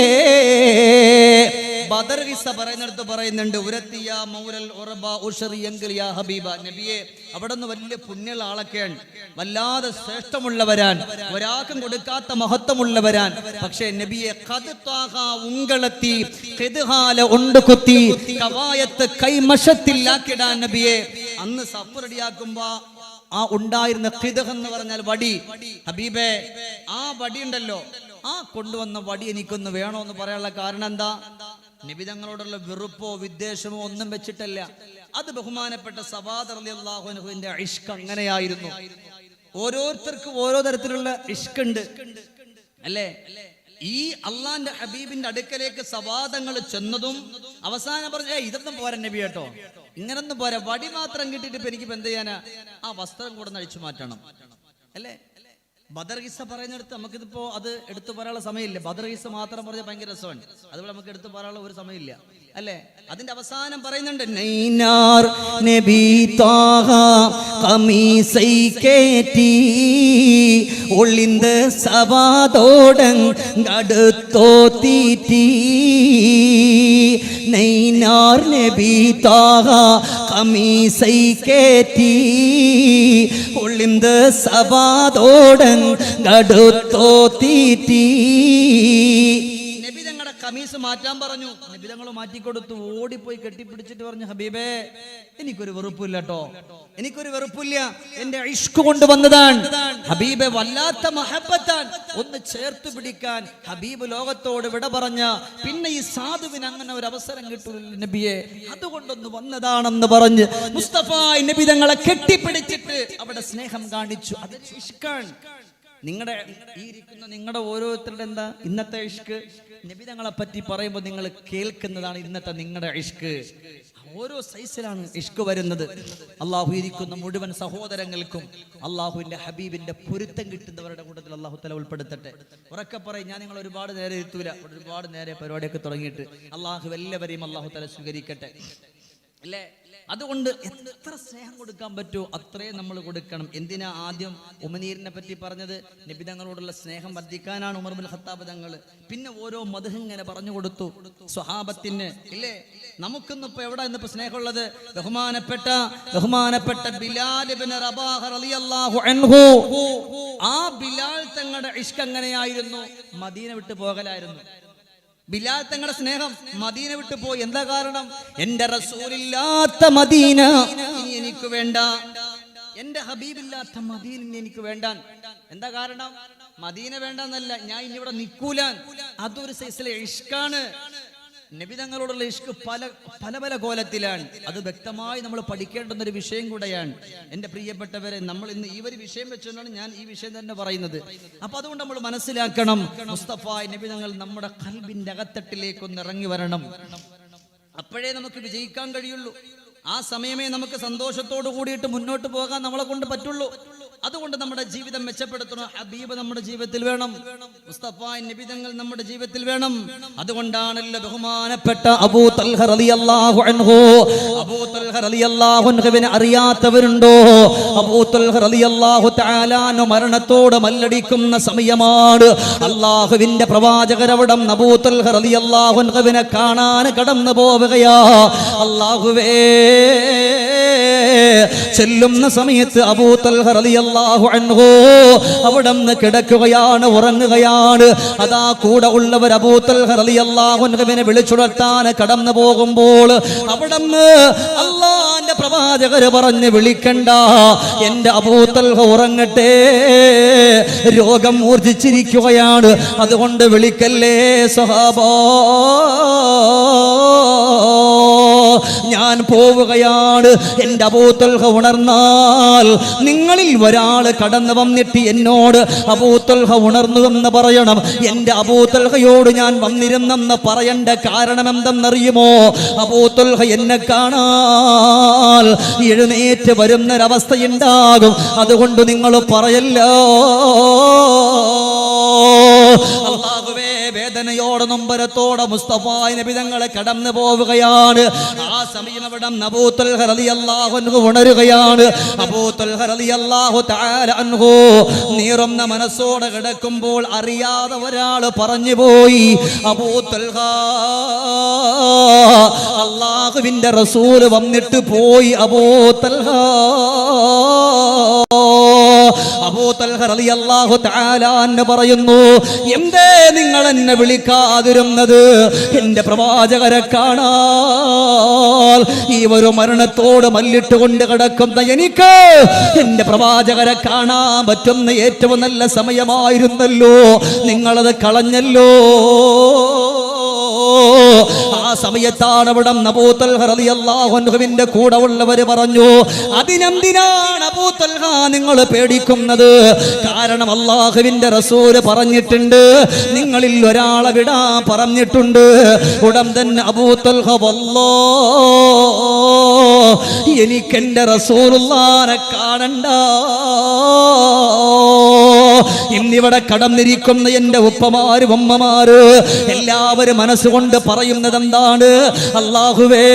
ബദർ കിസ്സ പറയുന്നിടത്ത് പറയുന്നുണ്ട്, ഉരത്തിയ മൗലൽ ഉറബ ഉശ്രിയങ്കൽ യാ ഹബീബ. നബിയെ, അവിടെ നിന്ന് വലിയ പുണ്യമുള്ള ആളൊക്കെയാണ്, വല്ലാതെ ശ്രേഷ്ഠമുള്ളവരാൻ, ഒരാൾക്കും കൊടുക്കാത്ത മഹത്വമുള്ളവരാൻ. പക്ഷേ നബിയെ ഖദ് ത്വാഹ ഉങ്കളത്തി ഖിദ്ഹാല ഉണ്ട് കുത്തി കവായത്ത് കൈമശത്തിൽ ആക്കിടാൻ നബിയെ. അന്ന് സഫ് റെഡിയാക്കുമ്പോ ആ ഉണ്ടായിരുന്ന ഖിദ്ഹ് എന്ന് പറഞ്ഞാൽ വടി, ഹബീബേ ആ വടി ഉണ്ടല്ലോ, ആ കൊണ്ടുവന്ന വടി എനിക്കൊന്ന് വേണോ എന്ന് പറയാനുള്ള കാരണം എന്താ? നബിതങ്ങളോടുള്ള വെറുപ്പോ വിദ്വേഷമോ ഒന്നും വെച്ചിട്ടല്ല. അത് ബഹുമാനപ്പെട്ട സവാദ് റളിയല്ലാഹു അൻഹുവിന്റെ ഇഷ്ക് അങ്ങനെയായിരുന്നു. ഓരോരുത്തർക്കും ഓരോ തരത്തിലുള്ള ഇഷ്ക് ഉണ്ട് അല്ലേ? ഈ അള്ളാന്റെ ഹബീബിന്റെ അടുക്കലേക്ക് സവാദങ്ങൾ ചെന്നതും അവസാനം പറഞ്ഞ ഇതൊന്നും പോരാ നബി കേട്ടോ, ഇങ്ങനൊന്നും പോരാ, വടി മാത്രം കിട്ടിയിട്ട് ഇപ്പൊ എനിക്ക് എന്ത് ചെയ്യാനാ? ആ വസ്ത്രം കൂടെ അഴിച്ചു മാറ്റണം അല്ലേ? ബദർ കിസ്സ പറയുന്നിടത്ത് നമുക്കിതിപ്പോ അത് എടുത്തു പറയാനുള്ള സമയമില്ല. ബദർ കിസ്സ മാത്രം പറഞ്ഞാൽ ഭയങ്കര രസമാണ്, അതുപോലെ നമുക്ക് എടുത്തു പറയാനുള്ള ഒരു സമയമില്ല അല്ലേ? അതിന്റെ അവസാനം പറയുന്നുണ്ട്, നൈനാർ നബി ത്വാഹ ഖമീസൈ കേറ്റി ഒളിന്ത് സവാദോടങ്ങടുത്തോ തീറ്റി. നൈനാർ നബി ത്വാഹ ഖമീസൈ കേറ്റി ഒളിന്ത് സവാദോടങ്ങടുത്തോ തീറ്റി. ഖമീസ് മാറ്റാൻ പറഞ്ഞു, നബിതങ്ങൾ മാറ്റിക്കൊടുത്തു. ഓടിപ്പോയി കെട്ടിപ്പിടിച്ചിട്ട് പറഞ്ഞു, ഹബീബേ എനിക്കൊരു വെറുപ്പില്ല കേട്ടോ, എനിക്കൊരു വെറുപ്പില്ല, എന്റെ ഇഷ്ക് കൊണ്ടുവന്നതാണ്. ഹബീബെ വല്ലാത്ത മഹബത്താൻ, ഒന്ന് ചേർത്ത് പിടിക്കാൻ ഹബീബ് ലോകത്തോട് വിട പറഞ്ഞ പിന്നെ ഈ സാധുവിന് അങ്ങനെ ഒരു അവസരം കിട്ടൂല നബിയെ, അതുകൊണ്ടൊന്ന് വന്നതാണെന്ന് പറഞ്ഞ് മുസ്തഫ നബിതങ്ങളെ കെട്ടിപ്പിടിച്ചിട്ട് അവിടെ സ്നേഹം കാണിച്ചു. അത് ഇഷ്കാണ്. നിങ്ങളുടെ ഈ ഇരിക്കുന്ന നിങ്ങളുടെ ഓരോരുത്തരുടെ എന്താ ഇന്നത്തെ ഇഷ്ക്? നബിതങ്ങളെ പറ്റി പറയുമ്പോൾ നിങ്ങൾ കേൾക്കുന്നതാണ് ഇന്നത്തെ നിങ്ങളുടെ ഇഷ്ക്. ഓരോ സൈസിലാണ് ഇഷ്ക് വരുന്നത്. അള്ളാഹു ഇരിക്കുന്ന മുഴുവൻ സഹോദരങ്ങൾക്കും അള്ളാഹുവിന്റെ ഹബീബിന്റെ പൊരുത്തം കിട്ടുന്നവരുടെ കൂട്ടത്തിൽ അള്ളാഹു തആല ഉൾപ്പെടുത്തട്ടെ. ഉറക്കെ പറയും, ഞാൻ നിങ്ങൾ ഒരുപാട് നേരെ ഇരുത്തൂല, ഒരുപാട് നേരെ പരിപാടിയൊക്കെ തുടങ്ങിയിട്ട്. അള്ളാഹു എല്ലാവരെയും അള്ളാഹു തആല സ്വീകരിക്കട്ടെ. അല്ലേ? അതുകൊണ്ട് എത്ര സ്നേഹം കൊടുക്കാൻ പറ്റുമോ അത്രയും നമ്മൾ കൊടുക്കണം. എന്തിനാ ആദ്യം ഉമനീരിനെ പറ്റി പറഞ്ഞത്? നബി തങ്ങളോടുള്ള സ്നേഹം വർദ്ധിക്കാനാണ് ഉമർ ഇബ്നുൽ ഖത്താബ് തങ്ങൾ. പിന്നെ ഓരോ മദ്ഹ് ഇങ്ങനെ പറഞ്ഞു കൊടുത്തു സ്വഹാബത്തിന്, ഇല്ലേ? നമുക്കിന്നിപ്പോ എവിടെ ഇന്നിപ്പോ സ്നേഹമുള്ളത്? ബഹുമാനപ്പെട്ട ബിലാൽ ഇബ്നു റബാഹ റളിയല്ലാഹു അൻഹു, ആ ബിലാൽ തങ്ങളുടെ ഇഷ്ക് എങ്ങനെയായിരുന്നു? മദീന വിട്ട് പോകലായിരുന്നു. ബിലാൽ തങ്ങളുടെ സ്നേഹം മദീന വിട്ടു പോയി. എന്താ കാരണം? എന്റെ റസൂലില്ലാത്ത മദീന ഇനി എനിക്ക് വേണ്ട, എന്റെ ഹബീബില്ലാത്ത മദീന ഇനി എനിക്ക് വേണ്ട. എന്താ കാരണം? മദീന വേണ്ടെന്നല്ല, ഞാൻ ഇനി ഇവിടെ നിൽക്കൂല. അതൊരു സൈസിലെ ഇഷ്കാണ്. നബി തങ്ങളോടുള്ള ഇഷ്ക് പല കോലത്തിലാണ്. അത് വ്യക്തമായി നമ്മൾ പഠിക്കേണ്ടുന്ന ഒരു വിഷയം കൂടെയാണ്. എൻ്റെ പ്രിയപ്പെട്ടവരെ, നമ്മൾ ഇന്ന് ഈ ഒരു വിഷയം വെച്ചുകൊണ്ടാണ് ഞാൻ ഈ വിഷയം തന്നെ പറയുന്നത്. അപ്പൊ അതുകൊണ്ട് നമ്മൾ മനസ്സിലാക്കണം, മുസ്തഫ നബി തങ്ങൾ നമ്മുടെ ഖൽബിന്റെ അകത്തട്ടിലേക്ക് ഒന്ന് ഇറങ്ങി വരണം. അപ്പോഴേ നമുക്ക് വിജയിക്കാൻ കഴിയുള്ളൂ. ആ സമയമേ നമുക്ക് സന്തോഷത്തോടു കൂടിയിട്ട് മുന്നോട്ട് പോകാൻ നമ്മളെ കൊണ്ട് പറ്റുള്ളൂ. അതുകൊണ്ട് നമ്മുടെ ജീവിതം മെച്ചപ്പെടുത്തണം. ഹബീബ് നമ്മുടെ ജീവിതത്തിൽ വേണം, മുസ്തഫ നബി തങ്ങൾ നമ്മുടെ ജീവിതത്തിൽ വേണം. അതുകൊണ്ടാണല്ലോ ബഹുമാനപ്പെട്ട അബൂ തൽഹ റളിയല്ലാഹു അൻഹു, അബൂ തൽഹ റളിയല്ലാഹു അൻഹുവിനെ അറിയാത്തവരുണ്ടോ? അബൂ തൽഹ റളിയല്ലാഹു തആല മരണത്തോട് മല്ലടിക്കുന്ന സമയമാണ്. അല്ലാഹുവിന്റെ പ്രവാചകർ അവിടെ അബൂ തൽഹ റളിയല്ലാഹു അൻഹുവിനെ കാണാൻ കടന്നു പോവുകയാ. അല്ലാഹുവേ, ചെല്ലുന്ന സമയത്ത് അബൂ തൽഹ റളിയല്ലാഹു അൻഹു അവിടുന്ന് കിടക്കുകയാണ്, ഉറങ്ങുകയാണ്. അതാ കൂടെ ഉള്ളവർ അബൂ തൽഹ റളിയല്ലാഹു അൻഹുവിനെ വിളിച്ചുണർത്താൻ കടന്നു പോകുമ്പോൾ അവിടുന്ന് അല്ലാഹുവിന്റെ പ്രവാചകര് പറഞ്ഞ്, വിളിക്കണ്ട, എന്റെ അബൂ തൽഹ ഉറങ്ങട്ടെ, രോഗം മൂർച്ഛിച്ചിരിക്കുകയാണ്, അതുകൊണ്ട് വിളിക്കല്ലേ സ്വഹാബാ, ഞാൻ പോവുകയാണ്. എന്റെ അബൂ തൽഹ ഉണർന്നാൽ നിങ്ങളിൽ ഒരാൾ കടന്നു വന്നിട്ട് എന്നോട് അബൂ തൽഹ ഉണർന്നു എന്ന് പറയണം. എന്റെ അബൂ തൽഹയോട് ഞാൻ വന്നിരുന്നെന്ന് പറയേണ്ട കാരണം എന്തെന്നറിയുമോ? അബൂ തൽഹ എന്നെ കാണാൽ എഴുന്നേറ്റ് വരുന്നൊരവസ്ഥയുണ്ടാകും. അതുകൊണ്ട് നിങ്ങൾ പറയല്ലോ. അല്ലാഹുവേ, വേദനയോടെ നൊമ്പരത്തോടെ മുസ്തഫ നബി തങ്ങളെ കടന്നു പോവുകയാണ്. ആ സമയം അവിടെ അബൂ തൽഹ റളിയല്ലാഹു അൻഹു ഉണരുകയാണ്. അബൂ തൽഹ റളിയല്ലാഹു തആല അൻഹു നീറുന്ന മനസ്സോടെ കിടക്കുമ്പോൾ അറിയാതെ ഒരാൾ പറഞ്ഞു പോയി, അബൂ തൽഹ, അല്ലാഹുവിന്റെ റസൂൽ വന്നിട്ട് പോയി. അബൂ തൽഹ, അബൂ തൽഹ റളിയല്ലാഹു തആല അൻഹു പറയുന്നു, എന്തേ നിങ്ങൾ എന്നെ വിളിക്കാതിരുന്നത്? എന്റെ പ്രവാചകരെ കാണാൻ ഈ ഒരു മരണത്തോട് മല്ലിട്ടുകൊണ്ട് കിടക്കുന്ന എനിക്ക് എന്റെ പ്രവാചകരെ കാണാൻ പറ്റുന്ന ഏറ്റവും നല്ല സമയമായിരുന്നല്ലോ, നിങ്ങളത് കളഞ്ഞല്ലോ. ആ സമയത്താണ് അവിടെ അബൂ തൽഹ റളിയല്ലാഹു അൻഹുവിന്റെ കൂടെ ഉള്ളവർ പറഞ്ഞു, അതിനെന്തിനാണ് അബൂ തൽഹ നിങ്ങൾ പേടിക്കുന്നത്? കാരണം അല്ലാഹുവിന്റെ റസൂൽ പറഞ്ഞിട്ടുണ്ട്, നിങ്ങളിൽ ഒരാളെ വിടാൻ പറഞ്ഞിട്ടുണ്ട്. ഉടൻ തന്നെ അബൂ തൽഹ, വല്ലാഹ് എനിക്കെന്റെ റസൂലുള്ളാഹിനെ കാണണ്ട. ഇന്നിവിടെ കടന്നിരിക്കുന്ന എന്റെ ഉപ്പമാര് ഉമ്മമാര് എല്ലാവരും മനസ്സുകൊണ്ട് പറയുന്നത് എന്താണ്? അല്ലാഹുവേ,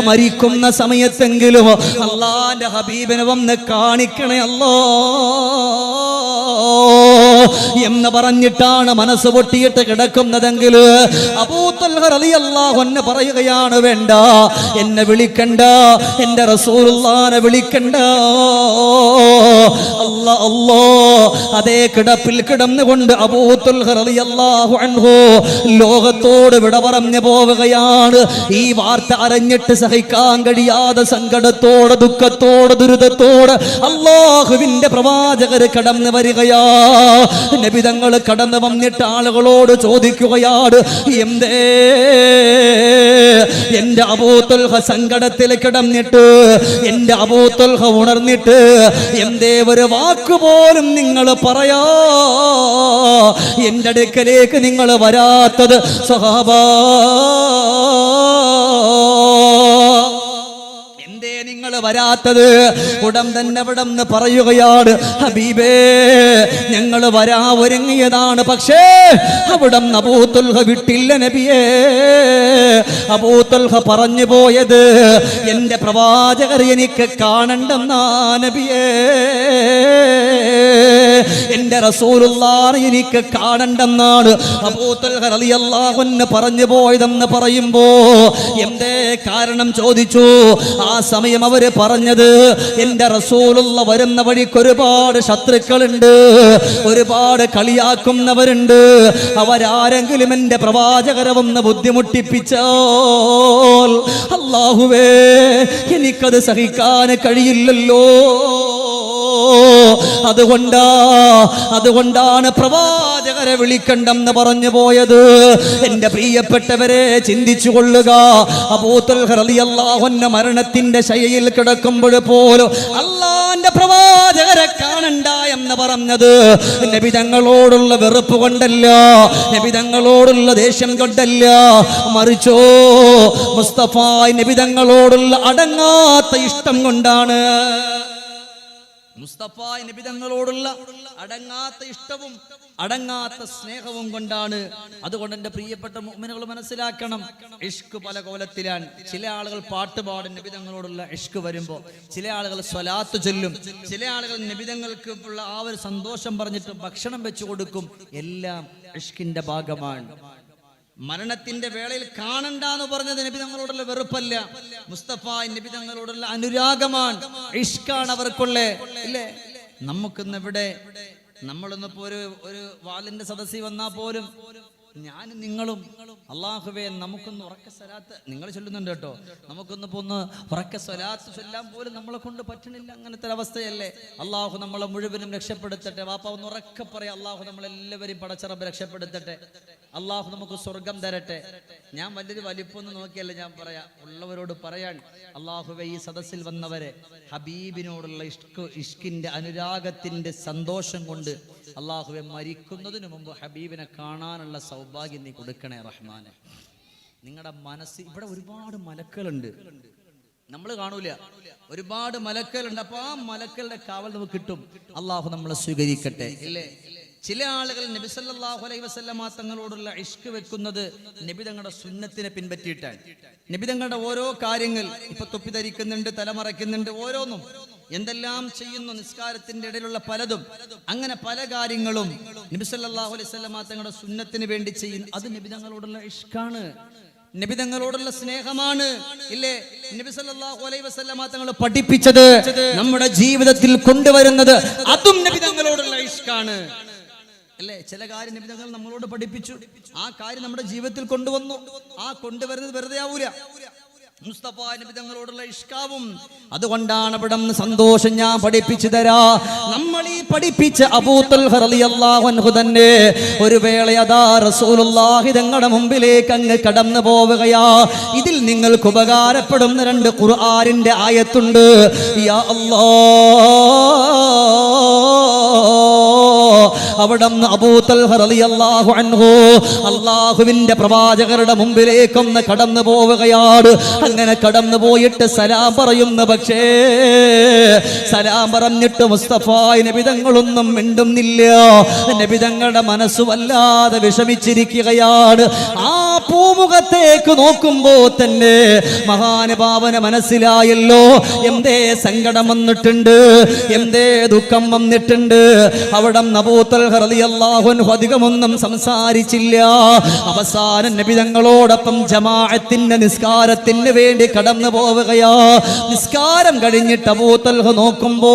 മരിക്കുന്ന സമയത്തെങ്കിലും അല്ലാഹുവിന്റെ ഹബീബിനെ വന്ന് കാണിക്കണേ അല്ലാ എന്ന് പറഞ്ഞിട്ടാണ് മനസ്സ് പൊട്ടിയിട്ട് കിടക്കുന്നതെങ്കിൽ അബൂ തൽഹ റളിയല്ലാഹു അൻഹു പറയുകയാണ്, വേണ്ട, എന്നെ വിളിക്കണ്ട, എന്റെ റസൂലുള്ളാഹിനെ വിളിക്കണ്ട. അല്ലാ അല്ലാ, അതേ കിടപ്പിൽ കിടന്നുകൊണ്ട് അബൂ തൽഹ റളിയല്ലാഹു അൻഹു ലോകത്തോട് വിട പറഞ്ഞു പോവുകയാണ്. ഈ വാർത്ത അറിഞ്ഞിട്ട് സഹിക്കാൻ കഴിയാതെ സങ്കടത്തോടെ, ദുഃഖത്തോടെ, ദുരിതത്തോടെ അല്ലാഹുവിന്റെ പ്രവാചകർ കടന്നു വരികയാ. നബി തങ്ങൾ കടന്നു വന്നിട്ട് ആളുകളോട് ചോദിക്കുകയാണ്, എന്തേ എന്റെ അബൂ തൽഹ സങ്കടത്തിൽ കിടന്നിട്ട്, എന്റെ അബൂ തൽഹ ഉണർന്നിട്ട് എന്തേ ഒരു വാക്കുപോലും നിങ്ങൾ പറയാ എന്റെ അടുക്കലേക്ക് നിങ്ങൾ വരാത്തത്? സ്വഹാബാ, എന്തേ നിങ്ങൾ വരാത്തത്? ഉടൻ തന്നെ അവിടെ നിന്ന് പറയുകയാണ്, ഹബീബേ ഞങ്ങൾ വരാ ഒരുങ്ങിയതാണ്, പക്ഷേ അവിടെ അബൂ തുൽഹ വിട്ടില്ല നബിയേ. അബൂ തുൽഹ പറഞ്ഞു പോയത്, എന്റെ പ്രവാചകർ എനിക്ക് കാണണ്ടെന്നാ നബിയേ, എന്റെ റസൂലുള്ളാഹി എനിക്ക് കാണണ്ടെന്നാണ് അബൂ തുൽഹ റളിയല്ലാഹു അൻഹു പറഞ്ഞു പോയതെന്ന് പറയുമ്പോ എന്തേ കാരണം ചോദിച്ചു. ആ സമയം അവര് പറഞ്ഞത്, എന്റെ റസൂലുള്ള വരുന്ന വഴിക്ക് ഒരുപാട് ശത്രുക്കളുണ്ട്, ഒരുപാട് കളിയാക്കുന്നവരുണ്ട്, അവരാരെങ്കിലും എന്റെ പ്രവാചകരെ ഒന്ന് ബുദ്ധിമുട്ടിപ്പിച്ചാൽ അല്ലാഹുവേ എനിക്കത് സഹിക്കാൻ കഴിയില്ലല്ലോ. അതുകൊണ്ടാണ് പ്രവാചകരെ വിളിക്കണ്ടെന്ന് പറഞ്ഞു പോയത്. എന്റെ പ്രിയപ്പെട്ടവരെ ചിന്തിച്ചു കൊള്ളുക, അബൂ തുൽഹ റളിയല്ലാഹു അൻഹു മരണത്തിന്റെ ശയ്യയിൽ കിടക്കുമ്പോൾ പോലും അല്ലാഹുവിന്റെ പ്രവാചകരെ കാണണ്ട എന്ന് പറഞ്ഞത് നബി തങ്ങളോടുള്ള വെറുപ്പ് കൊണ്ടല്ല, നബി തങ്ങളോടുള്ള ദേഷ്യം കൊണ്ടല്ല, മറിച്ചോ മുസ്തഫ നബി തങ്ങളോടുള്ള അടങ്ങാത്ത ഇഷ്ടം കൊണ്ടാണ്. മുസ്തഫ നബി തങ്ങളോടുള്ള അടങ്ങാത്ത ഇഷ്ടവും അടങ്ങാത്ത സ്നേഹവും കൊണ്ടാണ്. അതുകൊണ്ട് എൻ്റെ പ്രിയപ്പെട്ട മുഅ്മിനുകൾ മനസ്സിലാക്കണം, ഇഷ്ക് പല കോലത്തിലാണ്. ചില ആളുകൾ പാട്ട് പാടും നബി തങ്ങളോടുള്ള ഇഷ്ക് വരുമ്പോൾ, ചില ആളുകൾ സ്വലാത്ത് ചൊല്ലും, ചില ആളുകൾ നബി തങ്ങൾക്ക് ഉള്ള ആ ഒരു സന്തോഷം പറഞ്ഞിട്ട് ഭക്ഷണം വെച്ചു കൊടുക്കും. എല്ലാം ഇഷ്കിന്റെ ഭാഗമാണ്. മരണത്തിന്റെ വേളയിൽ കാണണ്ടെന്ന് പറഞ്ഞത് നബി തങ്ങളോടുള്ള വെറുപ്പല്ല, മുസ്തഫ നബി തങ്ങളോടുള്ള അനുരാഗമാണ്, ഇഷ്കാണ് അവർക്കുള്ള. ഇല്ലേ, നമുക്കിന്ന് ഇവിടെ നമ്മളൊന്നിപ്പോ ഒരു വാലിന്റെ സദസ്സിൽ വന്നാൽ പോലും ഞാനും നിങ്ങളും അല്ലാഹുവേ നമുക്കൊന്ന് ഉറക്ക സ്വലാത്ത്, നിങ്ങൾ ചൊല്ലുന്നുണ്ട് കേട്ടോ, നമുക്കൊന്നിപ്പോ ഒന്ന് ഉറക്ക സ്വലാത്ത് ചൊല്ലാൻ പോലും നമ്മളെ കൊണ്ട് പറ്റണില്ല. അങ്ങനത്തെ അവസ്ഥയല്ലേ. അല്ലാഹു നമ്മളെ മുഴുവനും രക്ഷപ്പെടുത്തട്ടെ. വാപ്പ ഒന്ന് ഉറക്കെ പറയാം, അല്ലാഹു നമ്മളെല്ലാവരെയും പടച്ചറബ് രക്ഷപ്പെടുത്തട്ടെ, അല്ലാഹു നമുക്ക് സ്വർഗം തരട്ടെ. ഞാൻ വലിയൊരു വലിപ്പൊന്നും നോക്കിയല്ല ഞാൻ പറയാ, ഉള്ളവരോട് പറയാൻ, അല്ലാഹുവേ ഈ സദസ്സിൽ വന്നവരെ ഹബീബിനോടുള്ള ഇഷ്കിന്റെ അനുരാഗത്തിന്റെ സന്തോഷം കൊണ്ട് അല്ലാഹുവേ മരിക്കുന്നതിന് മുമ്പ് ഹബീബിനെ കാണാനുള്ള സൗഭാഗ്യം നീ കൊടുക്കണേ റഹ്മാനെ. നിങ്ങളുടെ മനസ്സിൽ ഇവിടെ ഒരുപാട് മലക്കുകളുണ്ട്, നമ്മൾ കാണൂല, ഒരുപാട് മലക്കുകളുണ്ട്. അപ്പൊ ആ മലക്കളുടെ കാവൽ നമുക്ക് കിട്ടും. അല്ലാഹു നമ്മളെ സ്വീകരിക്കട്ടെ. ഇല്ലേ, ചില ആളുകൾ നബി സല്ലല്ലാഹു അലൈഹി വസല്ലമ തങ്ങളോടുള്ള ഇഷ്ക് വെക്കുന്നത് നബി തങ്ങളുടെ സുന്നത്തിനെ പിൻപറ്റിയിട്ടാണ്. നബി തങ്ങളുടെ ഓരോ കാര്യങ്ങൾ, ഇപ്പൊ തൊപ്പി ധരിക്കുന്നുണ്ട്, തലമറയ്ക്കുന്നുണ്ട്, ഓരോന്നും എന്തെല്ലാം ചെയ്യുന്നു, നിസ്കാരത്തിന്റെ ഇടയിലുള്ള പലതും, അങ്ങനെ പല കാര്യങ്ങളും നബി സല്ലല്ലാഹു അലൈഹി വസല്ലമ തങ്ങളുടെ സുന്നത്തിന് വേണ്ടി ചെയ്യുന്നു. അത് നബി തങ്ങളോടുള്ള ഇഷ്കാണ്, നബി തങ്ങളോടുള്ള സ്നേഹമാണ്. ഇല്ലേ, നബി സല്ലല്ലാഹു അലൈഹി വസല്ലമ തങ്ങൾ പഠിപ്പിച്ചത്, നമ്മുടെ ജീവിതത്തിൽ കൊണ്ടുവരുന്നത് അതും നബി തങ്ങളോടുള്ള ഇഷ്കാണ്. അല്ലേ, ചില കാര്യം നബി തങ്ങൾ നമ്മളോട് പഠിപ്പിച്ചു, ആ കാര്യം നമ്മുടെ ജീവിതത്തിൽ കൊണ്ടുവന്നു. ആ കൊണ്ടുവരുന്നത് വെറുതെ ആവൂല, മുസ്തഫ നബി തങ്ങളോടുള്ള ഇഷ്കാവും. അതുകൊണ്ടാണ് ഇവിടെ സന്തോഷം ഞാൻ പഠിപ്പിച്ചു തരാ. നമ്മൾ ഈ പഠിപ്പിച്ച അബൂ തുൽഹ റളിയല്ലാഹു അൻഹു തന്നെ ഒരു വേള അതാ റസൂലുള്ളാഹി തങ്ങളുടെ മുമ്പിലേക്ക് അങ്ങ് കടന്നു പോവുകയാ. ഇതിൽ നിങ്ങൾക്ക് ഉപകാരപ്പെടുന്ന 2 ഖുർആനിന്റെ ആയത്തുണ്ട്. യാ അവിടെ അബൂ തുൽഹ റളിയല്ലാഹു അൻഹു അല്ലാഹുവിന്റെ പ്രവാചകരുടെ മുമ്പിലേക്കൊന്ന് കടന്നു പോവുകയാണ്. അങ്ങനെ കടന്നു പോയിട്ട് സലാം പറയുന്നു. പക്ഷേ സലാം പറഞ്ഞിട്ട് മുസ്തഫ നബി തങ്ങളൊന്നും മിണ്ടുന്നില്ല. നബി തങ്ങളുടെ മനസ്സ് വല്ലാതെ വിഷമിച്ചിരിക്കുകയാണ്. ആ പൂമുഖത്തേക്ക് നോക്കുമ്പോ തന്നെ മഹാനുഭാവന് മനസ്സിലായല്ലോ, എന്തേ സങ്കടം വന്നിട്ടുണ്ട്, എന്തേ ദുഃഖം വന്നിട്ടുണ്ട്. അവിടെ അബൂ തുൽഹ റളിയല്ലാഹു അൻഹു അധികമൊന്നും സംസാരിച്ചില്ല. അവസാനം നബി തങ്ങളോടൊപ്പം ജമാഅത്തിന്റെ നിസ്കാരത്തിന് വേണ്ടി കടന്നു പോവുകയാ. നിസ്കാരം കഴിഞ്ഞിട്ട് അബൂ തുൽഹ നോക്കുമ്പോ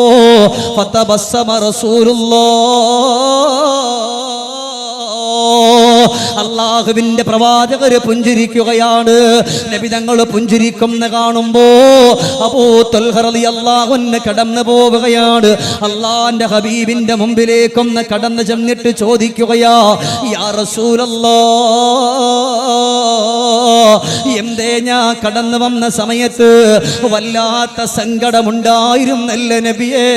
ഫതബസ്സമ റസൂലുള്ളാഹ്, അല്ലാഹുവിന്റെ പ്രവാചകര് പുഞ്ചിരിക്കുകയാണ്. നബി തങ്ങൾ പുഞ്ചിരിക്കുന്ന കാണുമ്പോ അബൂ തുൽഹ റളിയല്ലാഹു അൻഹു കടന്നു പോവുകയാണ്. അല്ലാഹുവിന്റെ ഹബീബിന്റെ മുമ്പിലേക്കൊന്ന് കടന്നു ചെന്നിട്ട് ചോദിക്കുകയാ, യാ റസൂലല്ലാഹ്, എന്തേ ഞാൻ കടന്നു വന്ന സമയത്ത് വല്ലാത്ത സങ്കടമുണ്ടായിരുന്നല്ല നബിയേ,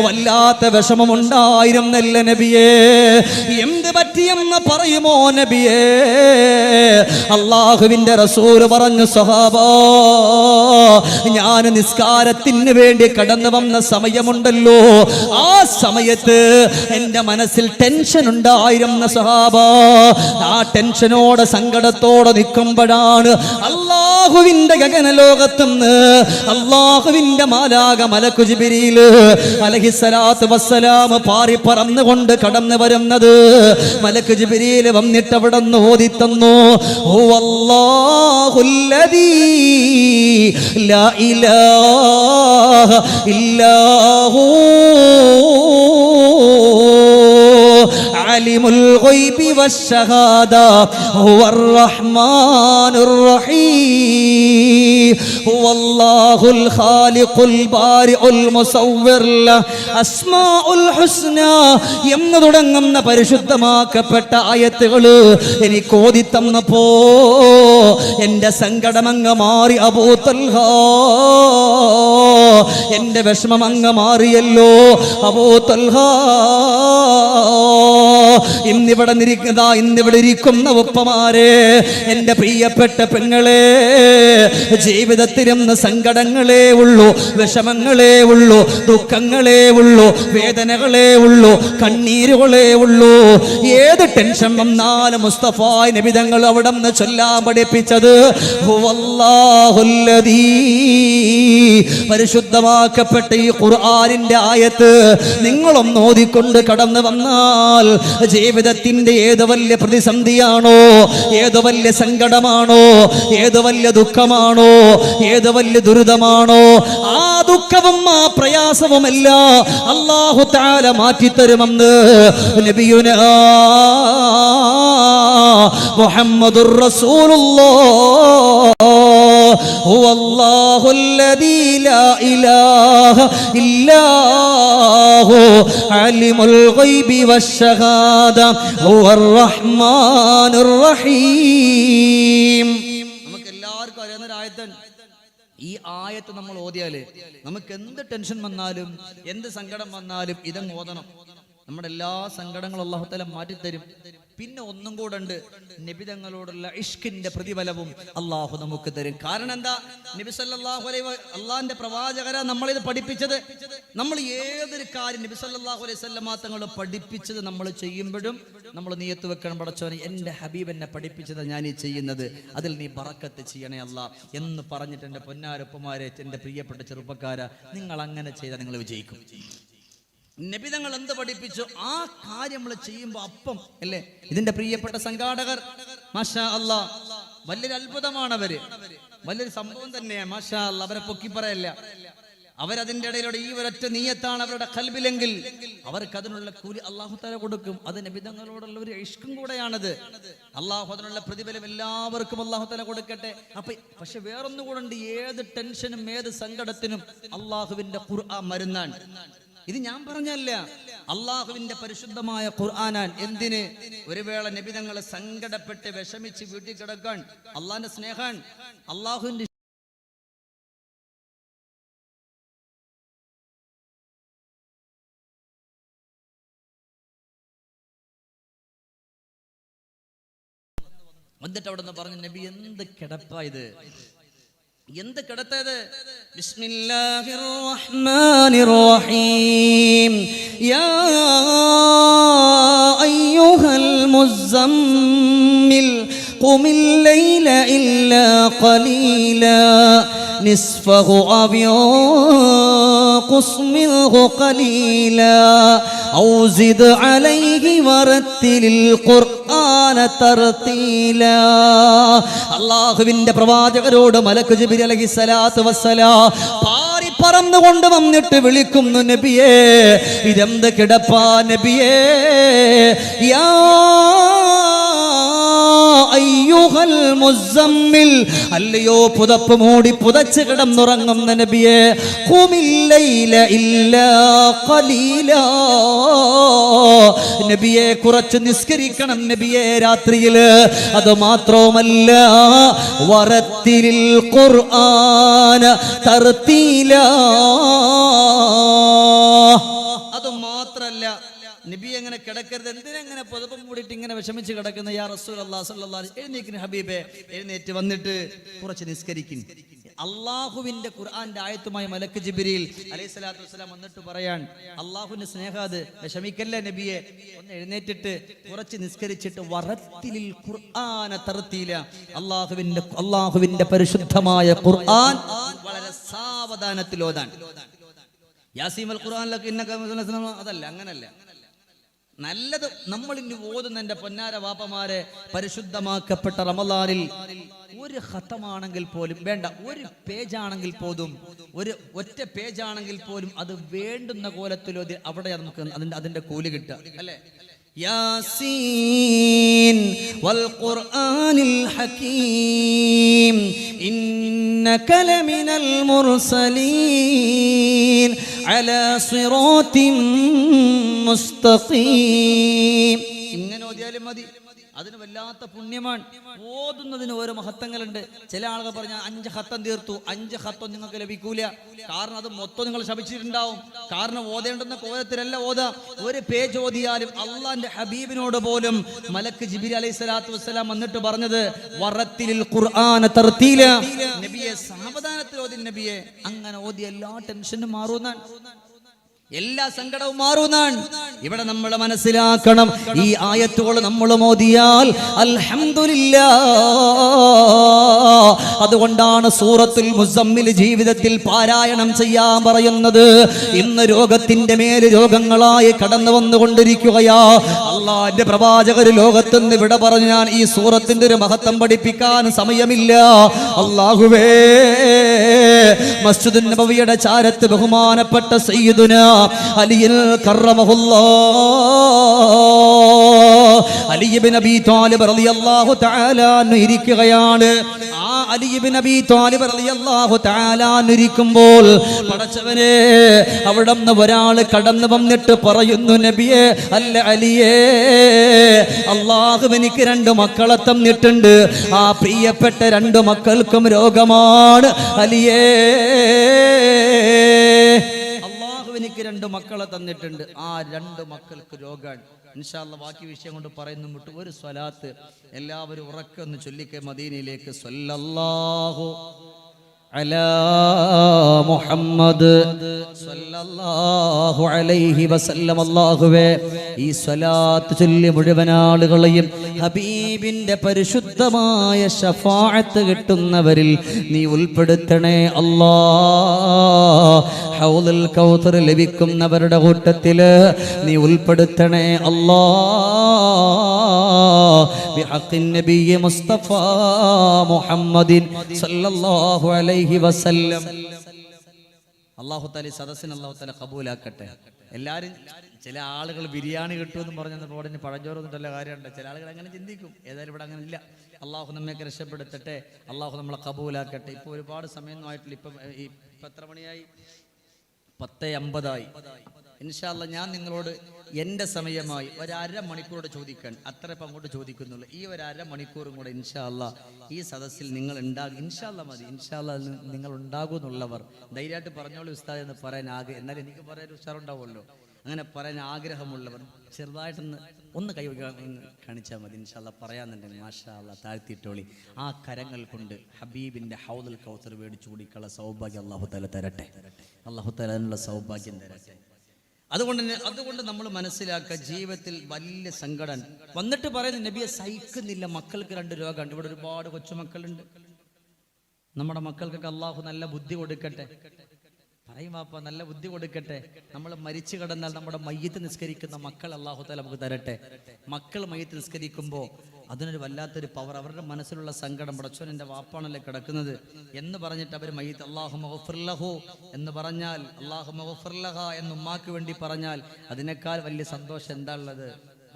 വല്ലാത്ത വിഷമമുണ്ടായിരുന്നല്ല നബിയേ, എന്ത് പറ്റിയെന്ന് പറയുമോ നബിയേ? അല്ലാഹുവിന്റെ റസൂൽ പറഞ്ഞു, സഹാബാ, ഞാൻ നിസ്കാരത്തിന് വേണ്ടി കടന്നു വന്ന സമയമുണ്ടല്ലോ, ആ സമയത്ത് എന്റെ മനസ്സിൽ ടെൻഷൻ ഉണ്ടായിരുന്ന സഹാബാ, ആ ടെൻഷനോടെ സങ്കടത്തോടെ നിൽക്കുമ്പോഴാണ് അല്ലാഹുവിന്റെ ഗഗനലോകത്തുനിന്ന് അല്ലാഹുവിന്റെ മാലാക മലക്കു ജിബ്രീൽ അലൈഹിസ്സലാത്തു വസ്സലാം പാറി പറന്നുകൊണ്ട് കടന്നു വരുന്നത്. മലക്ക് ജിബ്രീൽ വന്നിട്ട് അവിടെ നിന്ന് ഓതി തന്നു, ഹുവല്ലാഹുല്ലദീ ലാ ഇലാഹ ഇല്ലാ ഹു അലിമുൽ ഗൈബി വശ്ശഹാദ ഹുവർ റഹ്മാനുർ റഹീം ഹുവല്ലാഹുൽ ഖാലിഖുൽ ബാരിഉൽ മുസവ്വിർ അസ്മാഉൽ ഹുസ്ന എന്ന് തുടങ്ങുന്ന പരിശുദ്ധമാക്കപ്പെട്ട ആയത്തുകൾ എനിക്ക് ഓതി തന്നപ്പോ എന്റെ സങ്കടമങ്ങ് മാറി. അബൂ തൽഹ, എന്റെ വിഷമം അങ്ങ് മാറിയല്ലോ അബൂ തൽഹ. ഇന്നിവിടെ ഇരിക്കുന്ന ഉപ്പമാരെ, എന്റെ പ്രിയപ്പെട്ട പെങ്ങളെ, ജീവിതത്തിലിന്ന് സങ്കടങ്ങളേ ഉള്ളൂ, വിഷമങ്ങളേ ഉള്ളൂ, ദുഃഖങ്ങളേ ഉള്ളൂ, വേദനകളേ ഉള്ളൂ, കണ്ണീരുകളേ ഉള്ളൂ. ഏത് ടെൻഷൻ വന്നാലും മുസ്തഫ നബി തങ്ങൾ അവിടെ നിന്ന് ചൊല്ലാൻ പഠിപ്പിച്ചത് ഹുവല്ലാഹുല്ലദീ, പരിശുദ്ധമാക്കപ്പെട്ട ഈ ഖുർആനിന്റെ ആയത്ത് നിങ്ങളൊന്ന് ഓതിക്കൊണ്ട് കടന്നു വന്നാൽ ജീവിതത്തിന്റെ ഏത് വലിയ പ്രതിസന്ധിയാണോ, ഏത് വലിയ സങ്കടമാണോ, ഏത് വലിയ ദുഃഖമാണോ, ഏത് വലിയ ദുരിതമാണോ, ആ ദുഃഖവും ആ പ്രയാസവുമെല്ലാം അല്ലാഹു തആല മാറ്റിത്തരുമെന്ന് നബിയുനാ മുഹമ്മദുർ റസൂലുള്ളാഹ്. ഹുവല്ലാഹുല്ലദീ ലാ ഇലാഹ ഇല്ലാ ഹു അലിമുൽ ഗൈബി വശ്ശഹാദ ഹുവർ റഹ്മാനുർ റഹീം. നമുക്ക് എല്ലാവർക്കും അറിയുന്ന ഒരു ആയത്താണ് ഈ ആയത്ത്. നമ്മൾ ഓതിയാല് നമുക്ക് എന്ത് ടെൻഷൻ വന്നാലും എന്ത് സങ്കടം വന്നാലും ഇതങ്ങ് ഓതണം. നമ്മുടെ എല്ലാ സങ്കടങ്ങളും അല്ലാഹു തആല മാറ്റിത്തരും. പിന്നെ ഒന്നും കൂടെ ഉണ്ട്, നബി തങ്ങളോടുള്ള ഇഷ്കിന്റെ പ്രതിഫലവും അള്ളാഹു നമുക്ക് തരും. കാരണം എന്താ? നബി സല്ലല്ലാഹു അലൈഹി അള്ളാഹിന്റെ പ്രവാചകരാ നമ്മളിത് പഠിപ്പിച്ചത്. നമ്മൾ ഏതൊരു കാര്യം നബി സല്ലല്ലാഹു അലൈഹി വസല്ലമ തങ്ങൾ പഠിപ്പിച്ചത് നമ്മൾ ചെയ്യുമ്പോഴും നമ്മൾ നിയത്ത് വെക്കണം, പടച്ചോനെ എൻ്റെ ഹബീബ് എന്നെ പഠിപ്പിച്ചത് ഞാൻ ഈ ചെയ്യുന്നത്, അതിൽ നീ ബറക്കത്ത് ചെയ്യണേ അല്ലാ എന്ന് പറഞ്ഞിട്ട് എൻ്റെ പൊന്നാരൊപ്പമാരെ, എൻ്റെ പ്രിയപ്പെട്ട ചെറുപ്പക്കാരാ, നിങ്ങൾ അങ്ങനെ ചെയ്താൽ നിങ്ങൾ വിജയിക്കും. നബി തങ്ങൾ എന്ത് പഠിപ്പിച്ചു ആ കാര്യം നമ്മൾ ചെയ്യുമ്പോൾ അപ്പം അല്ലേ. ഇതിന്റെ പ്രിയപ്പെട്ട സംഘാടകർ മാഷാ അല്ലാ, വലിയൊരു അത്ഭുതമാണ് അവര്, വലിയൊരു സംഭവം തന്നെയാണ് മാഷാ അല്ലാ. അവരെ പൊക്കി പറയല്ല, അവരതിൻ്റെ ഇടയിലൂടെ ഈ ഒരൊറ്റ നീയത്താണ് അവരുടെ ഖൽബിലെങ്കിൽ അവർക്ക് അതിനുള്ള കൂലി അല്ലാഹു തആല കൊടുക്കും. അത് നബി തങ്ങളോടുള്ള ഒരു ഇഷ്കും കൂടെയാണത്. അല്ലാഹു അതിനുള്ള പ്രതിഫലം എല്ലാവർക്കും അല്ലാഹു തആല കൊടുക്കട്ടെ. പക്ഷെ വേറൊന്നുകൂടെ ഉണ്ട്, ഏത് ടെൻഷനും ഏത് സങ്കടത്തിനും അല്ലാഹുവിന്റെ ഖുർആൻ മരുന്നാണ്. ഇത് ഞാൻ പറഞ്ഞല്ല, അള്ളാഹുവിന്റെ പരിശുദ്ധമായ ഖുർആനാൻ. എന്തിന്? ഒരു വേള നബി തങ്ങളെ സങ്കടപ്പെട്ട് വിഷമിച്ച് വീട്ടിൽ കിടക്കാൻ അള്ളാഹിന്റെ സ്നേഹാൻ, അള്ളാഹുവിന്റെ എന്നിട്ട് അവിടെ നിന്ന് പറഞ്ഞു, നബി എന്ത് കിടപ്പായത്, എന്ത് കിടത്തത്? ബിസ്മില്ലാഹിർ റഹ്മാനിർ റഹീം യാ അയ്യുഹൽ മുസമ്മിൽ ഖുമിൽ ലൈല ഇല്ലാ ഖലീലാ നിസ്ഫഹു അവ ഖുസ് മിൻഹു ഖലീലാ ഔ സിദ് അലൈഹി വറത്തിലിൽ ഖുർആന തർതീലാ. അല്ലാഹുവിന്റെ പ്രവാചകരോട് മലക്ക് ജിബ്രീൽ അലൈഹിസ്സലാത്തു വസ്സലാം പാറി പറന്നുകൊണ്ട് വന്നിട്ട് വിളിക്കുന്നു, നബിയേ ഇതെന്ത് കിടപ്പാ നബിയേ. യാ അയ്യുഹൽ മുസമ്മിൽ, അല്ലയോ പുതപ്പ് മൂടി പുതച്ച് കിടന്നുറങ്ങുന്ന നബിയെ, ഖുമിൽ ലൈല ഇല്ലാ ഖലീലാ, നബിയെ കുറച്ച് നിസ്കരിക്കണം നബിയെ രാത്രിയില്. അത് മാത്രവുമല്ല, വറത്തിലിൽ ഖുർആന തർത്തീലാ, അത് മാത്രല്ല നബി എങ്ങനെ കിടക്കരുത്. എന്തിനെങ്ങനെ പുതപ്പം മൂടിയിട്ട് ഇങ്ങനെ വിഷമിച്ച് കിടക്കുന്ന യാ റസൂലല്ലാഹി സ്വല്ലല്ലാഹു അലൈഹി വസല്ലം, എഴുന്നേൽക്കുന്ന ഹബീബേ, എഴുന്നേറ്റ് വന്നിട്ട് കുറച്ച് നിസ്കരിക്കും. അള്ളാഹുവിന്റെ ഖുർആന്റെ ആയത്തുമായി മലക്ക് ജിബ്രീൽ അലൈഹിസ്സലാത്തു വസ്സലാം വന്നിട്ട് പറയാൻ, അള്ളാഹുവിന്റെ സ്നേഹം അത്, വിഷമിക്കല്ലേ നബിയെ, ഒന്ന് എഴുന്നേറ്റിട്ട് കുറച്ച് നിസ്കരിച്ചിട്ട് വറത്തിലിൽ ഖുർആന തർത്തീല, അള്ളാഹുവിന്റെ പരിശുദ്ധമായ ഖുർആൻ വളരെ സാവധാനത്തിൽ ഓതാൻ. യാസീമൽ ഖുർആനിലൊക്കെ അതല്ല, അങ്ങനല്ല. നല്ലത് നമ്മൾ ഇനി ഓതുന്ന എൻ്റെ പൊന്നാര വാപ്പമാരെ, പരിശുദ്ധമാക്കപ്പെട്ട റമളാനിൽ ഒരു ഖത്തമാണെങ്കിൽ പോലും വേണ്ട, ഒരു പേജാണെങ്കിൽ പോലും, ഒരു ഒറ്റ പേജാണെങ്കിൽ പോലും അത് വേണ്ടുന്ന കോലത്തിൽ ഓതി, അവിടെ നമുക്ക് അതിന്റെ കൂലി കിട്ടുക അല്ലേ. യാസീൻ വൽ ഖുർആനിൽ ഹകീം ഇന്നക ലമിനൽ മുർസലീൻ അലാ സിറാത്തിൻ മുസ്തഖീം. ഇങ്ങനെ ഓതിയാലും മതി, അതിന് വല്ലാത്ത പുണ്യമാണ്. ഓതുന്നതിന് ഓരോ മഹത്വങ്ങളുണ്ട്. ചില ആളുകൾ പറഞ്ഞാൽ 5 ഖത്തം തീർത്തു, 5 ഖത്തം നിങ്ങൾക്ക് ലഭിക്കൂല. കാരണം അത് മൊത്തം നിങ്ങൾ ശപിച്ചിട്ടുണ്ടാവും. കാരണം ഓതേണ്ടുന്ന കോലത്തിലല്ല ഓതാം. ഒരു പേജ് ഓതിയാലും അള്ളാന്റെ ഹബീബിനോട് പോലും മലക്ക് ജിബ്രീൽ അലൈഹിസ്സലാത്തു വസ്സലാം വന്നിട്ട് പറഞ്ഞത് വറത്തിലിൽ ഖുർആന തർത്തീല, നബിയെ സാവധാനത്തിൽ ഓതി നബിയെ. അങ്ങനെ ഓതി എല്ലാ ടെൻഷനും മാറുന്നാണ്, എല്ലാ സങ്കടവും മാറുന്നാണ്. ഇവിടെ നമ്മൾ മനസ്സിലാക്കണം, ഈ ആയത്തുകൾ നമ്മൾ മോദിയാൽ അൽഹംദുലില്ലാഹ്. അതുകൊണ്ടാണ് സൂറത്തുൽ മുസമ്മിൽ ജീവിതത്തിൽ പാരായണം ചെയ്യാൻ പറയുന്നത്. ഇന്ന് രോഗത്തിന്റെ മേൽ രോഗങ്ങളായി കടന്നു വന്നുകൊണ്ടിരിക്കുകയാ. അള്ളാന്റെ പ്രവാചകർ ലോകത്തുനിന്ന് വിട പറഞ്ഞു. ഞാൻ ഈ സൂറത്തിന്റെ ഒരു മഹത്വം പഠിപ്പിക്കാൻ സമയമില്ല. അല്ലാഹുവേ, മസ്ജിദുൻ നബവിയുടെ ചാരത്ത് ബഹുമാനപ്പെട്ട സയ്യിദുനാ അലിയിൽ അലി ഇബ്നു അബീ ത്വാലിബ് റളിയല്ലാഹു തആല അൻഹു ഇരിക്കുകയാണ്. ആ അലി ഇബ്നു അബീ ത്വാലിബ് റളിയല്ലാഹു തആല അൻഹു ഇരിക്കുമ്പോൾ പടച്ചവനെ, അവിടെ നിന്ന് ഒരാൾ കടന്നു വന്നിട്ട് പറയുന്നു, നബിയെ, അല്ല അലിയേ, അല്ലാഹു എനിക്ക് 2 മക്കളെ തന്നിട്ടുണ്ട്. ആ പ്രിയപ്പെട്ട 2 മക്കൾക്കും രോഗമാണ് അലിയേ. എനിക്ക് 2 മക്കളെ തന്നിട്ടുണ്ട്. ആ 2 മക്കൾക്ക് രോഗാണ്. ഇൻഷാ അല്ലാഹ് ബാക്കി വിഷയം കൊണ്ട് പറയുന്നു വിട്ടു. ഒരു സ്വലാത്ത് എല്ലാവരും ഉറക്കെ ഒന്ന് ചൊല്ലിക്കേ മദീനയിലേക്ക്. സ്വല്ലല്ലാഹു അലാ മുഹമ്മദ് സ്വല്ലല്ലാഹു അലൈഹി വസല്ലം. അല്ലാഹുവേ, ഈ സ്വലാത്ത് ചൊല്ലി മുഴുവൻ ആളുകളെയും ഹബീബിന്റെ പരിശുദ്ധമായ ശഫാഅത്ത് കിട്ടുന്നവരിൽ നീ ഉൾപ്പെടുത്തണേ അല്ലാഹ്. ഹൗദുൽ കൗസർ ലഭിക്കുന്നവരുടെ കൂട്ടത്തില് നീ ഉൾപ്പെടുത്തണേ അല്ലാഹ്. ബിഹഖിൻ നബിയ്യ മുസ്തഫ മുഹമ്മദിൻ സ്വല്ലല്ലാഹു അലൈഹി വസല്ലം. അല്ലാഹു തആല സദസ്സിനെ അല്ലാഹു തആല ഖബൂലാക്കട്ടെ. എല്ലാവരും, ചില ആളുകൾ ബിരിയാണി കിട്ടുമെന്ന് പറഞ്ഞ റോഡിന് പഴഞ്ചോറൊന്നിട്ടല്ല കാര്യമുണ്ട്. ചില ആളുകൾ അങ്ങനെ ചിന്തിക്കും. ഏതായാലും ഇവിടെ അങ്ങനെ ഇല്ല. അള്ളാഹു നമ്മയൊക്കെ രക്ഷപ്പെടുത്തട്ടെ. അള്ളാഹു നമ്മളെ ഖബൂലാക്കട്ടെ. ഇപ്പോൾ ഒരുപാട് സമയമൊന്നും ആയിട്ടില്ല. ഇപ്പം എത്ര മണിയായി? 10:50 ഇൻഷാ അല്ലാഹ് ഞാൻ നിങ്ങളോട് എൻ്റെ സമയമായി ഒരു അരമണിക്കൂറോടെ ചോദിക്കാൻ, അത്ര ഇപ്പം അങ്ങോട്ട് ചോദിക്കുന്നുള്ളൂ. ഈ ഒരു അരമണിക്കൂറും കൂടെ ഇൻഷാ അല്ലാഹ് ഈ സദസ്സിൽ നിങ്ങൾ ഉണ്ടാകും. ഇൻഷാ അല്ലാഹ് മതി. ഇൻഷാ അല്ലാഹ് നിങ്ങൾ ഉണ്ടാകുമെന്നുള്ളവർ ധൈര്യമായിട്ട് പറഞ്ഞോളൂ ഉസ്താദ് എന്ന് പറയാൻ എന്നാലും എനിക്ക് പറയാൻ ഉഷാറുണ്ടാവുമല്ലോ. അങ്ങനെ പറയാൻ ആഗ്രഹമുള്ളവർ ചെറുതായിട്ടൊന്ന് കൈ കാണിച്ചാൽ മതി. ഇൻഷാ അല്ലാഹ് പറയാന്നുണ്ടെങ്കിൽ മാഷാ അല്ലാഹ് താഴ്ത്തിയിട്ടോളി. ആ കരങ്ങൾ കൊണ്ട് ഹബീബിന്റെ ഹൗദുൽ കൗസർ മേടിച്ചു കുടിക്കുള്ള സൗഭാഗ്യം അല്ലാഹു തആല തരട്ടെ. അല്ലാഹു തആല അതിനുള്ള സൗഭാഗ്യം തരട്ടെ. അതുകൊണ്ട് നമ്മൾ മനസ്സിലാക്കുക, ജീവിതത്തിൽ വലിയ സങ്കടം വന്നിട്ട് പറയുന്നത്, നബിയെ സഹിക്കുന്നില്ല, മക്കൾക്ക് 2 രോഗമുണ്ട്. ഇവിടെ ഒരുപാട് കൊച്ചുമക്കളുണ്ട്. നമ്മുടെ മക്കൾക്കൊക്കെ അള്ളാഹു നല്ല ബുദ്ധി കൊടുക്കട്ടെ. പറയും വാപ്പ, നല്ല ബുദ്ധി കൊടുക്കട്ടെ. നമ്മൾ മരിച്ചു കിടന്നാൽ നമ്മുടെ മയ്യത്ത് നിസ്കരിക്കുന്ന മക്കൾ അള്ളാഹു തആല നമുക്ക് തരട്ടെ. മക്കൾ മയ്യത്ത് നിസ്കരിക്കുമ്പോൾ അതിനൊരു വല്ലാത്തൊരു പവർ. അവരുടെ മനസ്സിലുള്ള സങ്കടം, പടച്ചോൻ എൻ്റെ വാപ്പാണല്ലേ കിടക്കുന്നത് എന്ന് പറഞ്ഞിട്ട് അവർ മയ്യത്ത് അല്ലാഹുമ്മ ഗഫിർ ലഹു എന്ന് പറഞ്ഞാൽ, അല്ലാഹുമ്മ ഗഫിർ ലഹ എന്ന് ഉമ്മാക്ക് വേണ്ടി പറഞ്ഞാൽ അതിനേക്കാൾ വലിയ സന്തോഷം എന്താ ഉള്ളത്?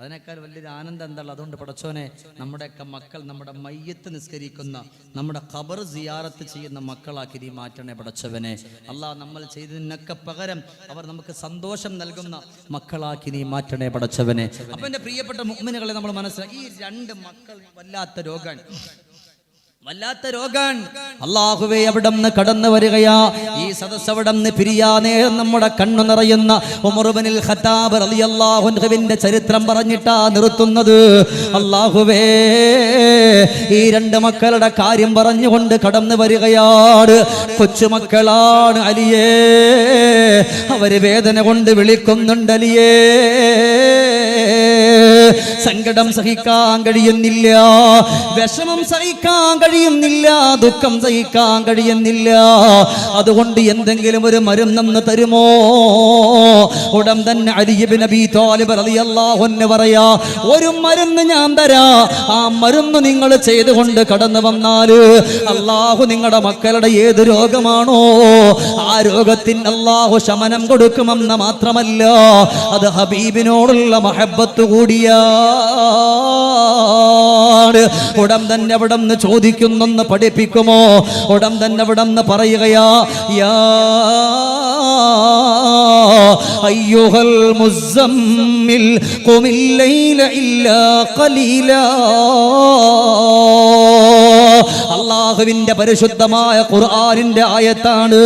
അതിനേക്കാൾ വലിയൊരു ആനന്ദം എന്താണ്? അതുകൊണ്ട് പടച്ചോനെ, നമ്മുടെയൊക്കെ മക്കൾ നമ്മുടെ മയ്യത്ത് നിസ്കരിക്കുന്ന, നമ്മുടെ ഖബർ സിയാറത്ത് ചെയ്യുന്ന മക്കളാക്കി നീ മാറ്റണേ പടച്ചവനെ. അല്ലാഹ് നമ്മൾ ചെയ്തതിനൊക്കെ പകരം അവർ നമുക്ക് സന്തോഷം നൽകുന്ന മക്കളാക്കി നീ മാറ്റണേ പടച്ചവനെ. അപ്പൊ എൻ്റെ പ്രിയപ്പെട്ട മുഅ്മിനുകളെ, നമ്മൾ മനസ്സിലാക്കി ഈ രണ്ട് മക്കൾ വല്ലാത്ത രോഗാൻ. അല്ലാഹുവേ, അവിടുന്ന് കടന്നു വരികയാ. ഈ സദസ്സ് അവിടുന്ന് പിരിയാ നേരം നമ്മുടെ കണ്ണു നിറയുന്ന ഉമർ ഇബ്നുൽ ഖത്താബ് റളിയല്ലാഹു അൻഹുവിന്റെ ചരിത്രം പറഞ്ഞിട്ടാ നിർത്തുന്നത്. അല്ലാഹുവേ, ഈ രണ്ട് മക്കളുടെ കാര്യം പറഞ്ഞുകൊണ്ട് കടന്നു വരികയാണ്. കൊച്ചുമക്കളാണ് അലിയേ, അവര് വേദന കൊണ്ട് വിളിക്കുന്നുണ്ട് അലിയേ. സങ്കടം സഹിക്കാൻ കഴിയുന്നില്ല, വിഷമം സഹിക്കാൻ കഴിയുന്നില്ല, ദുഃഖം സഹിക്കാൻ കഴിയുന്നില്ല. അതുകൊണ്ട് എന്തെങ്കിലും ഒരു മരുന്നൊന്ന് തരുമോ? ഉടൻ തന്നെ അലി ഇബ്നു അബീ ത്വാലിബ് റളിയല്ലാഹു അൻഹു പറയാ, ഒരു മരുന്ന് ഞാൻ തരാ. ആ മരുന്ന് നിങ്ങൾ ചെയ്തുകൊണ്ട് കടന്നു വന്നാല് അല്ലാഹു നിങ്ങളുടെ മക്കളുടെ ഏത് രോഗമാണോ ആ രോഗത്തിന് അല്ലാഹു ശമനം കൊടുക്കുമെന്ന് മാത്രമല്ല, അത് ഹബീബിനോടുള്ള മഹബ്ബത്ത് കൂടിയാ. ഉടൻ തന്നെ അവിടെ നിന്ന് ചോദിക്കുന്നൊന്ന് പഠിപ്പിക്കുമോ? ഉടൻ തന്നെ അവിടെ നിന്ന് പറയുകയാ, യാ അയ്യുഹൽ മുസമ്മിൽ ഖുമിൽ ലൈല ഇല്ലാ ഖലീലാ. അല്ലാഹുവിന്റെ പരിശുദ്ധമായ ഖുർആനിന്റെ ആയത്താണ്.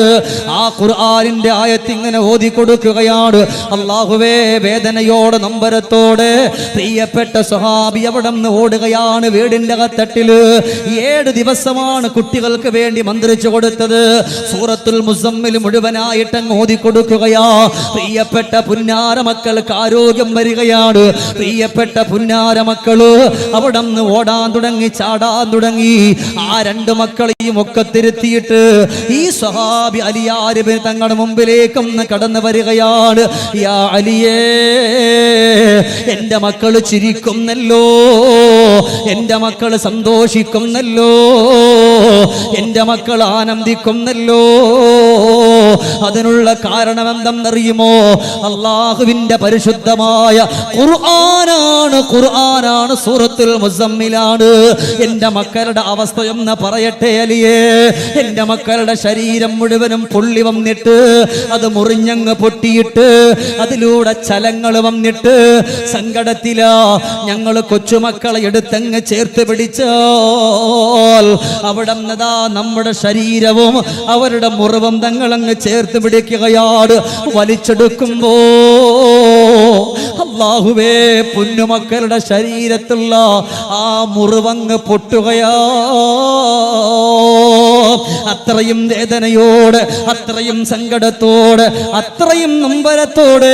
ആ ഖുർആനിന്റെ ആയത്ത് ഇങ്ങനെ ഓതി കൊടുക്കുകയാണ്. അല്ലാഹുവേ, വേദനയോട് നൊമ്പരത്തോടെ പ്രിയപ്പെട്ട സ്വഹാബി അവിടെ നിന്ന് ഓടുകയാണ്. വീടിന്റെ അകത്തട്ടില് 7 ദിവസമാണ് കുട്ടികൾക്ക് വേണ്ടി മന്ത്രിച്ചു കൊടുത്തത്. സൂറത്തുൽ മുസമ്മിൽ മുഴുവനായിട്ട് ഓതി കൊടുക്കുകയാ. പ്രിയപ്പെട്ട പുന്നാര മക്കൾക്ക് ആരോഗ്യം വരികയാണ്. പ്രിയപ്പെട്ട പുന്നാര മക്കള് അവിടെ നിന്ന് ഓടാൻ തുടങ്ങി, ചാടാൻ തുടങ്ങി. ആ രണ്ട് മക്കളെയും ഒക്കെ തിരുത്തിയിട്ട് ഈ സ്വഹാബി അലിയാർ ഇബ്നു തങ്ങളുടെ മുമ്പിലേക്കൊന്ന് കടന്നു വരികയാണ്. യാ അലിയേ, എന്റെ മക്കള് ചിരിക്കുന്നല്ലോ, എന്റെ മക്കള് സന്തോഷിക്കുന്നല്ലോ, എന്റെ മക്കൾ ആനന്ദിക്കുന്നല്ലോ. അതിനുള്ള കാരണം എന്തെന്നറിയുമോ? അല്ലാഹുവിന്റെ പരിശുദ്ധമായ ഖുർആനാണ്, സൂറത്തുൽ മുസമ്മിലാണ്. എന്റെ മക്കളുടെ അവസ്ഥയൊന്ന് പറയട്ടെ അലിയേ. എന്റെ മക്കളുടെ ശരീരം മുഴുവനും പൊള്ളി വന്നിട്ട്, അത് മുറിഞ്ഞങ്ങ് പൊട്ടിയിട്ട്, അതിലൂടെ ചലങ്ങൾ വന്നിട്ട് സങ്കടത്തിലാ. ഞങ്ങൾ കൊച്ചുമക്കളെ എടുത്തങ്ങ് ചേർത്ത് പിടിച്ചാൽ അവിടെ നിന്നതാ നമ്മുടെ ശരീരവും അവരുടെ മുറിവും തങ്ങളങ്ങ് ചേർത്ത് പിടിക്കുകയാണ്. വലിച്ചെടുക്കുമ്പോ അല്ലാഹുവേ, പൊന്നുമക്കളുടെ ശരീരത്തുള്ള ആ മുറിവങ്ങ് പൊട്ടുകയാ. അത്രയും വേദനയോട്, അത്രയും സങ്കടത്തോട്, അത്രയും നൊമ്പരത്തോട്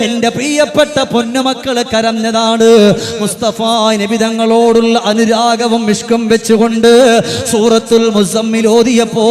എന്റെ പ്രിയപ്പെട്ട പൊന്നുമക്കള് കരഞ്ഞതാണ്. മുസ്തഫ നബി തങ്ങളോടുള്ള അനുരാഗവും ഇഷ്കും വെച്ചുകൊണ്ട് സൂറത്തുൽ മുസമ്മിൽ ഓതിയപ്പോ